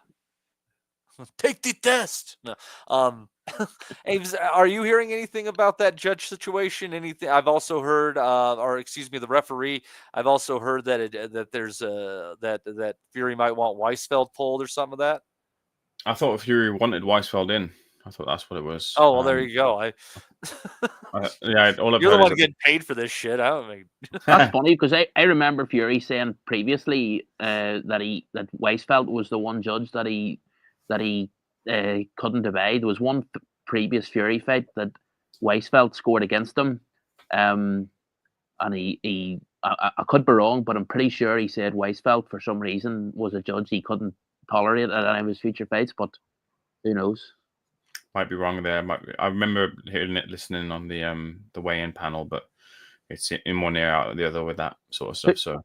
Take the test. No. Are you hearing anything about that judge situation? Anything? I've also heard, the referee. I've also heard that there's that Fury might want Weisfeld pulled or some of that. I thought Fury wanted Weisfeld in. I thought that's what it was. Oh well, there you go. All you're the one getting paid for this shit. That's funny because I remember Fury saying previously that Weisfeld was the one judge that he couldn't obey. There was one previous Fury fight that Weisfeld scored against him, and I could be wrong, but I'm pretty sure he said Weisfeld for some reason was a judge he couldn't tolerate at any of his future fights. But who knows? Might be wrong there. I remember hearing it, listening on the weigh-in panel, but it's in one ear out the other with that sort of stuff. So,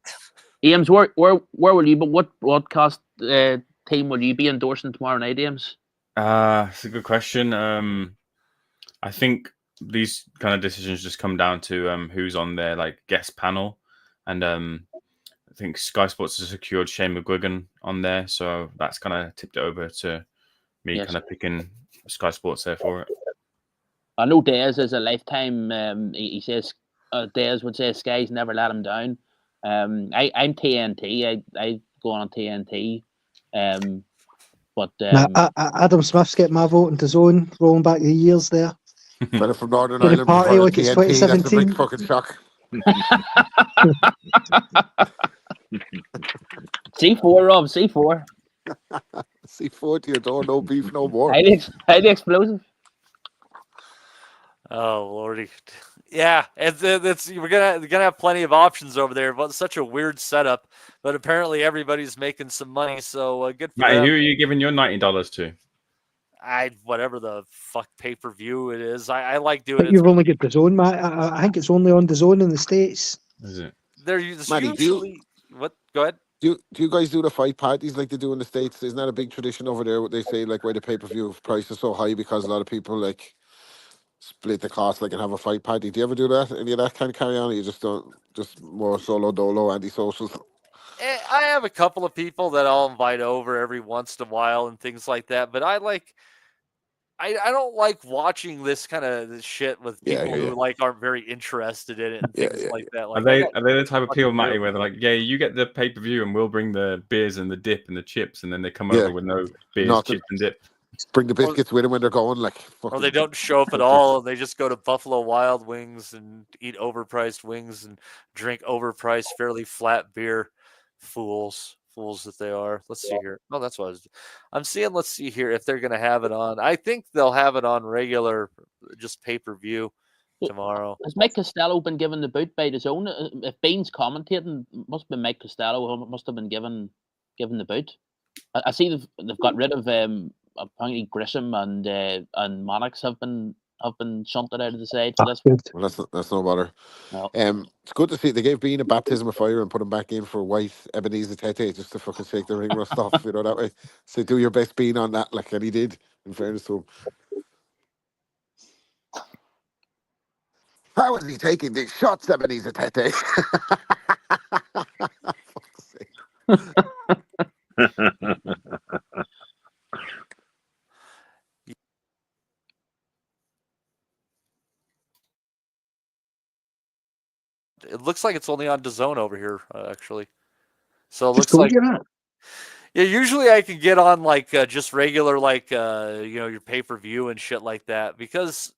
Ames, where will you? But what broadcast team will you be endorsing tomorrow night, Ames? It's a good question. I think these kind of decisions just come down to who's on their guest panel, and I think Sky Sports has secured Shane McGuigan on there, so that's kind of tipped it over to me, kind of picking Sky Sports there for it. I know Dez is a lifetime. He says Dez would say Sky's never let him down. I'm TNT. I go on TNT. Adam Smith's getting my vote into zone, rolling back the years there. Fella from Northern Gonna Ireland party preferring like it's TNT. That's a big 2017. fucking shock. C4, Rob, C4. C4 to your door, no beef, no more. Highly explosive. Oh lordy, yeah, it's we're gonna have plenty of options over there, but it's such a weird setup. But apparently everybody's making some money, so good for Matty, them. who are you giving your $90 to? Whatever the fuck pay-per-view it is. I like I doing think it. you've only got the zone, Matt. I think it's only on the zone in the States. Is it? There's Matty, usually what? Go ahead. Do you guys do the fight parties like they do in the States? Isn't that a big tradition over there? What they say, like, why the pay-per-view price is so high because a lot of people, like, split the cost, like, and have a fight party. Do you ever do that? Any of that kind of carry on? Or you just don't, just more solo dolo, anti-socials? I have a couple of people that I'll invite over every once in a while and things like that, but I don't like watching this kind of shit with Yeah, I people hear who you. aren't very interested in it and Yeah, things yeah. like that. Are Like they the type of fucking people, Matty, do. where they're like, yeah, you get the pay-per-view and we'll bring the beers and the dip and the chips, and then they come Yeah. over with no beers, Nothing. chips, and dip? Bring the biscuits with them when they're going, like, Or fucking. they don't show up at all, and they just go to Buffalo Wild Wings and eat overpriced wings and drink overpriced, fairly flat beer. Fools that they are. Let's see here. Oh, that's what I'm seeing. Let's see here if they're going to have it on. I think they'll have it on regular, just pay-per-view tomorrow. Has Mike Costello been given the boot by his own? If Bean's commentating, must have been Mike Costello who must have been given the boot. I see they've got rid of apparently Grissom and Mannix have been shunted out of the side for this. Well, that's no bother. No. It's good to see they gave Bean a baptism of fire and put him back in for white Ebenezer Tete just to fucking shake the ring rust off, you know, that way. So do your best Bean on that, like, and he did, in fairness to him. How is he taking these shots, Ebenezer Tete? It looks like it's only on DAZN over here, actually. So it Just looks told like you that. yeah. Usually I can get on like just regular like your pay-per-view and shit like that because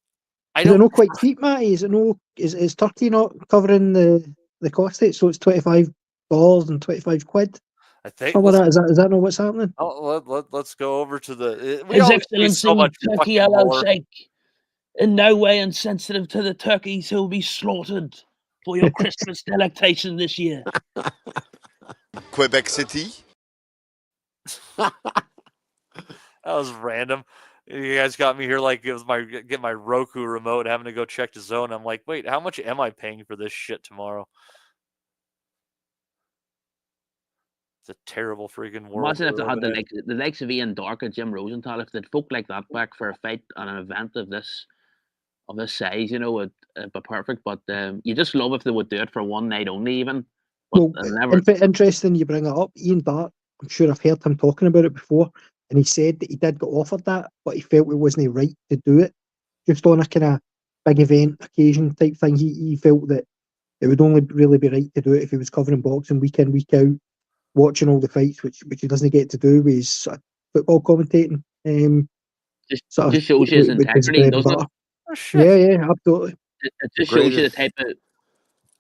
I Is it don't. not quite cheap, Matty? Is it no? Is Turkey not covering the cost of it? So it's $25 and £25. I think Something like that. Is that not what's happening? Let's go over to the. We His always pay so Excellency much Turkey fucking more. Al-Sheikh, in no way insensitive to the turkeys who will be slaughtered for your Christmas delectation this year. Quebec City. That was random. You guys got me here like it was get my Roku remote, having to go check the zone. I'm like, wait, how much am I paying for this shit tomorrow? It's a terrible freaking world. Imagine if they we're had living the likes of Ian Dark or Jim Rosenthal, if they'd folk like that back for a fight on an event of this size, it'd be perfect. But you just love if they would do it for one night only, even. But Well, never. interesting you bring it up. Ian Dart, I'm sure I've heard him talking about it before, and he said that he did get offered that, but he felt it wasn't right to do it. Just on a kind of big event occasion type thing, he felt that it would only really be right to do it if he was covering boxing week in, week out, watching all the fights, which he doesn't get to do with his sort of football commentating. Just shows you his integrity, doesn't it? Oh shit! Yeah, absolutely. It just shows you the type of.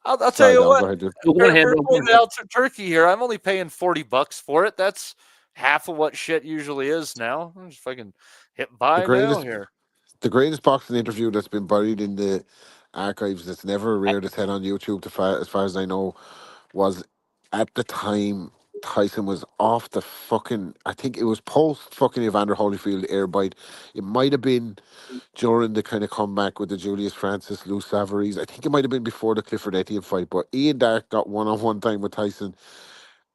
I'll tell Sorry, you Dal, what. go ahead, dude. Go ahead, For Rob, go pulling ahead. out to Turkey here, I'm only paying $40 for it. That's half of what shit usually is now. I'm just fucking hit buy now here. The greatest boxing interview that's been buried in the archives that's never reared its head on YouTube, as far as I know, was at the time Tyson was off the fucking. I think it was post fucking Evander Holyfield air bite. It might have been during the kind of comeback with the Julius Francis, Lou Savaries. I think it might have been before the Clifford Etienne fight. But Ian Dark got one-on-one time with Tyson.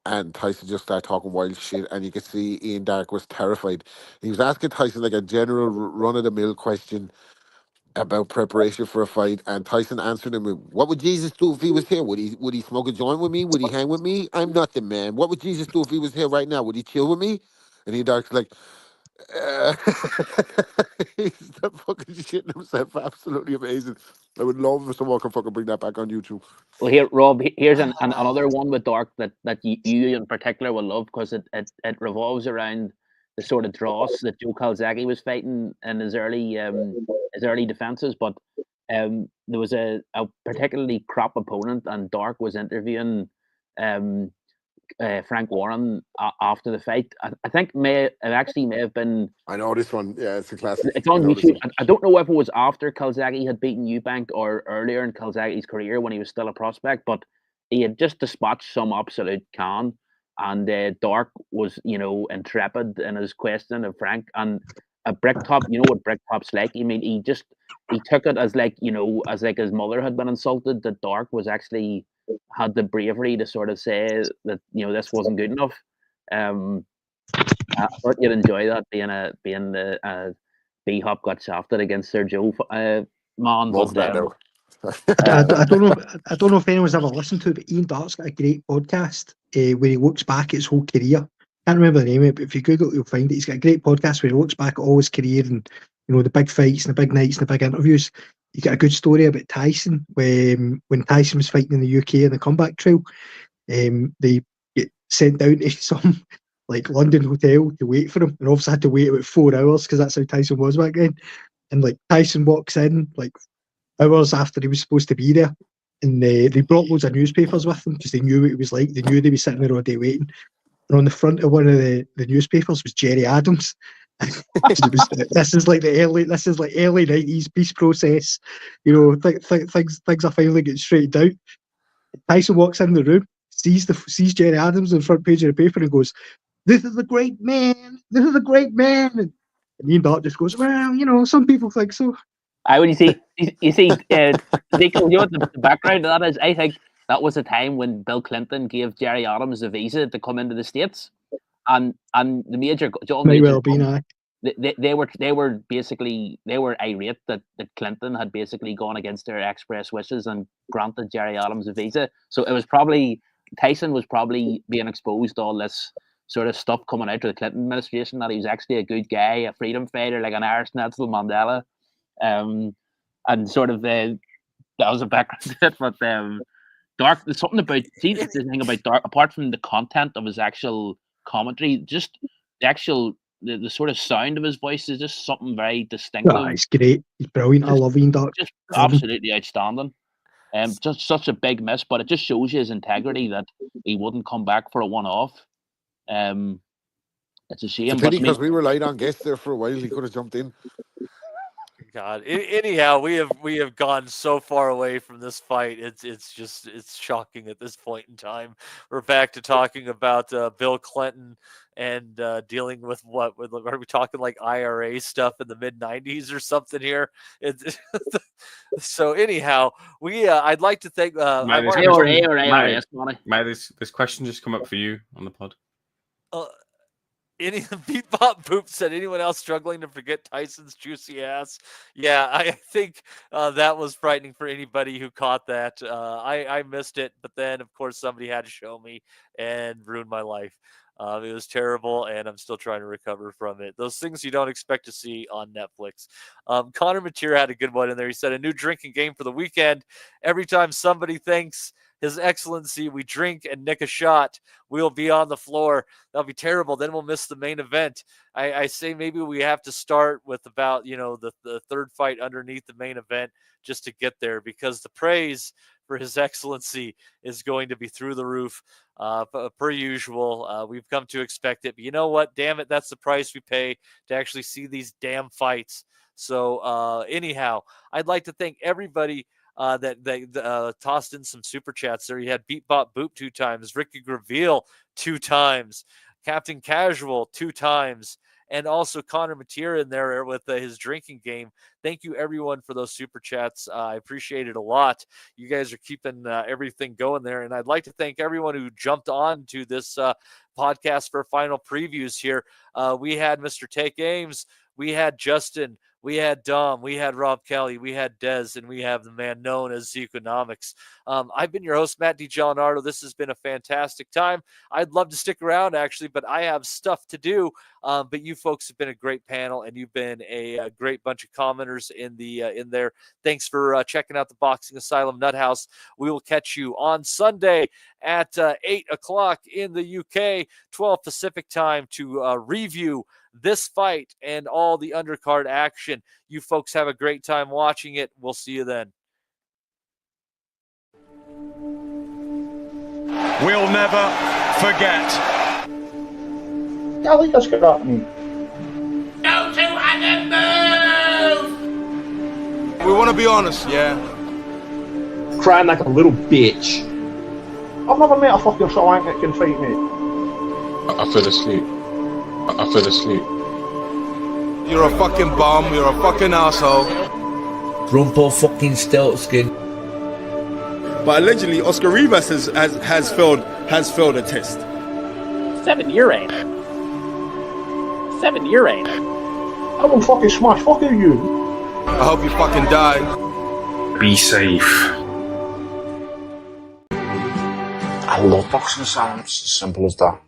And Tyson just started talking wild shit, and you could see Ian Dark was terrified. He was asking Tyson like a general run-of-the-mill question about preparation for a fight, and Tyson answered him with, "What would Jesus do if he was here? Would he smoke a joint with me? Would he hang with me? I'm nothing, man. What would Jesus do if he was here right now? Would he chill with me?" And Ian Dark's like, he's the fucking shitting himself. Absolutely amazing. I would love if someone could fucking bring that back on YouTube. Well, here, Rob, here's another one with Dark that you in particular will love because it revolves around the sort of dross that Joe Calzaghe was fighting in his early defenses. But there was a particularly crap opponent, and Dark was interviewing Frank Warren after the fight. I think it actually may have been. I know this one. Yeah, it's a classic. It's on YouTube. I don't know if it was after Calzaghe had beaten Eubank or earlier in Calzaghe's career when he was still a prospect, but he had just dispatched some absolute can. And Dark was, intrepid in his question of Frank. And a Bricktop, you know what Bricktop's like. I mean, he took it as like, as like his mother had been insulted, that Dark was actually had the bravery to sort of say that, this wasn't good enough. I thought you'd enjoy that being the B-Hop got shafted against Sir Joe man. Love that though. I don't know if anyone's ever listened to it, but Ian Dart's got a great podcast where he looks back at his whole career. Can't remember the name of it, but if you Google it, you'll find it. He's got a great podcast where he looks back at all his career and the big fights and the big nights and the big interviews. He got a good story about Tyson when Tyson was fighting in the UK in the comeback trial. They get sent down to some like London hotel to wait for him, and obviously had to wait about 4 hours because that's how Tyson was back then. And like Tyson walks in like hours after he was supposed to be there, and they brought loads of newspapers with them because they knew what it was like. They knew they'd be sitting there all day waiting. And on the front of one of the newspapers was Jerry Adams. This is like early 90s peace process. Things are finally getting straightened out. Tyson walks in the room, sees Jerry Adams on the front page of the paper, and goes, "This is a great man. This is a great man." And Ian Dart just goes, "Well, some people think so." When you see, Nico, what the background of that is? I think that was a time when Bill Clinton gave Jerry Adams a visa to come into the States, and the major John May Major well be now. they were irate that Clinton had basically gone against their express wishes and granted Jerry Adams a visa. So it was probably Tyson was probably being exposed to all this sort of stuff coming out of the Clinton administration, that he was actually a good guy, a freedom fighter, like an Irish Nelson Mandela. And sort of that was a background to it, but Dark, there's something about the thing about Dark, apart from the content of his actual commentary, just the sort of sound of his voice is just something very distinctive. Oh, he's great. He's brilliant. I love Ian Dark. Just absolutely outstanding. Just such a big miss, but it just shows you his integrity that he wouldn't come back for a one-off. It's a shame. It's a pity because we relied on guests there for a while. He could have jumped in. God. Anyhow, we have gone so far away from this fight. It's shocking at this point in time. We're back to talking about Bill Clinton and dealing with what are we talking, like IRA stuff in the mid 90s or something here? So anyhow, I'd like to thank this question just come up for you on the pod. Any Beat Bop Boop said, anyone else struggling to forget Tyson's juicy ass? Yeah, I think that was frightening for anybody who caught that. I missed it, but then of course somebody had to show me and ruined my life. It was terrible, and I'm still trying to recover from it. Those things you don't expect to see on Netflix. Connor Mateer had a good one in there. He said, a new drinking game for the weekend. Every time somebody thinks His Excellency, we drink and nick a shot, we'll be on the floor. That'll be terrible. Then we'll miss the main event. I say maybe we have to start with about, the third fight underneath the main event just to get there, because the praise for His Excellency is going to be through the roof. Per usual, we've come to expect it. But you know what? Damn it, that's the price we pay to actually see these damn fights. So anyhow, I'd like to thank everybody that tossed in some super chats there. You had Beat Bop Boop 2 times, Ricky Graville 2 times, Captain Casual 2 times, and also Connor Mateer in there with his drinking game. Thank you, everyone, for those super chats. I appreciate it a lot. You guys are keeping everything going there. And I'd like to thank everyone who jumped on to this podcast for final previews here. We had Mr. Take Ames. We had Justin. We had Dom, we had Rob Kelly, we had Dez, and we have the man known as Economics. I've been your host, Matt DiGianardo. This has been a fantastic time. I'd love to stick around, actually, but I have stuff to do. But you folks have been a great panel, and you've been a great bunch of commenters in there. Thanks for checking out the Boxing Asylum Nuthouse. We will catch you on Sunday at 8 o'clock in the UK, 12 Pacific time to review this fight and all the undercard action. You folks have a great time watching it. We'll see you then. We'll never forget. Golly, that's good at me. Go to Adam, move! We want to be honest, yeah? Crying like a little bitch. I've never met a fucking swank that can fight me. I fell asleep. I fell asleep. You're a fucking bum, you're a fucking asshole. Rumple fucking Stiltskin. But allegedly, Oscar Rivas has failed a test. 7 year ain't it? 7 year ain't it? I will fucking smash fucking you. I hope you fucking die. Be safe. I love Boxing Asylum. It's as simple as that.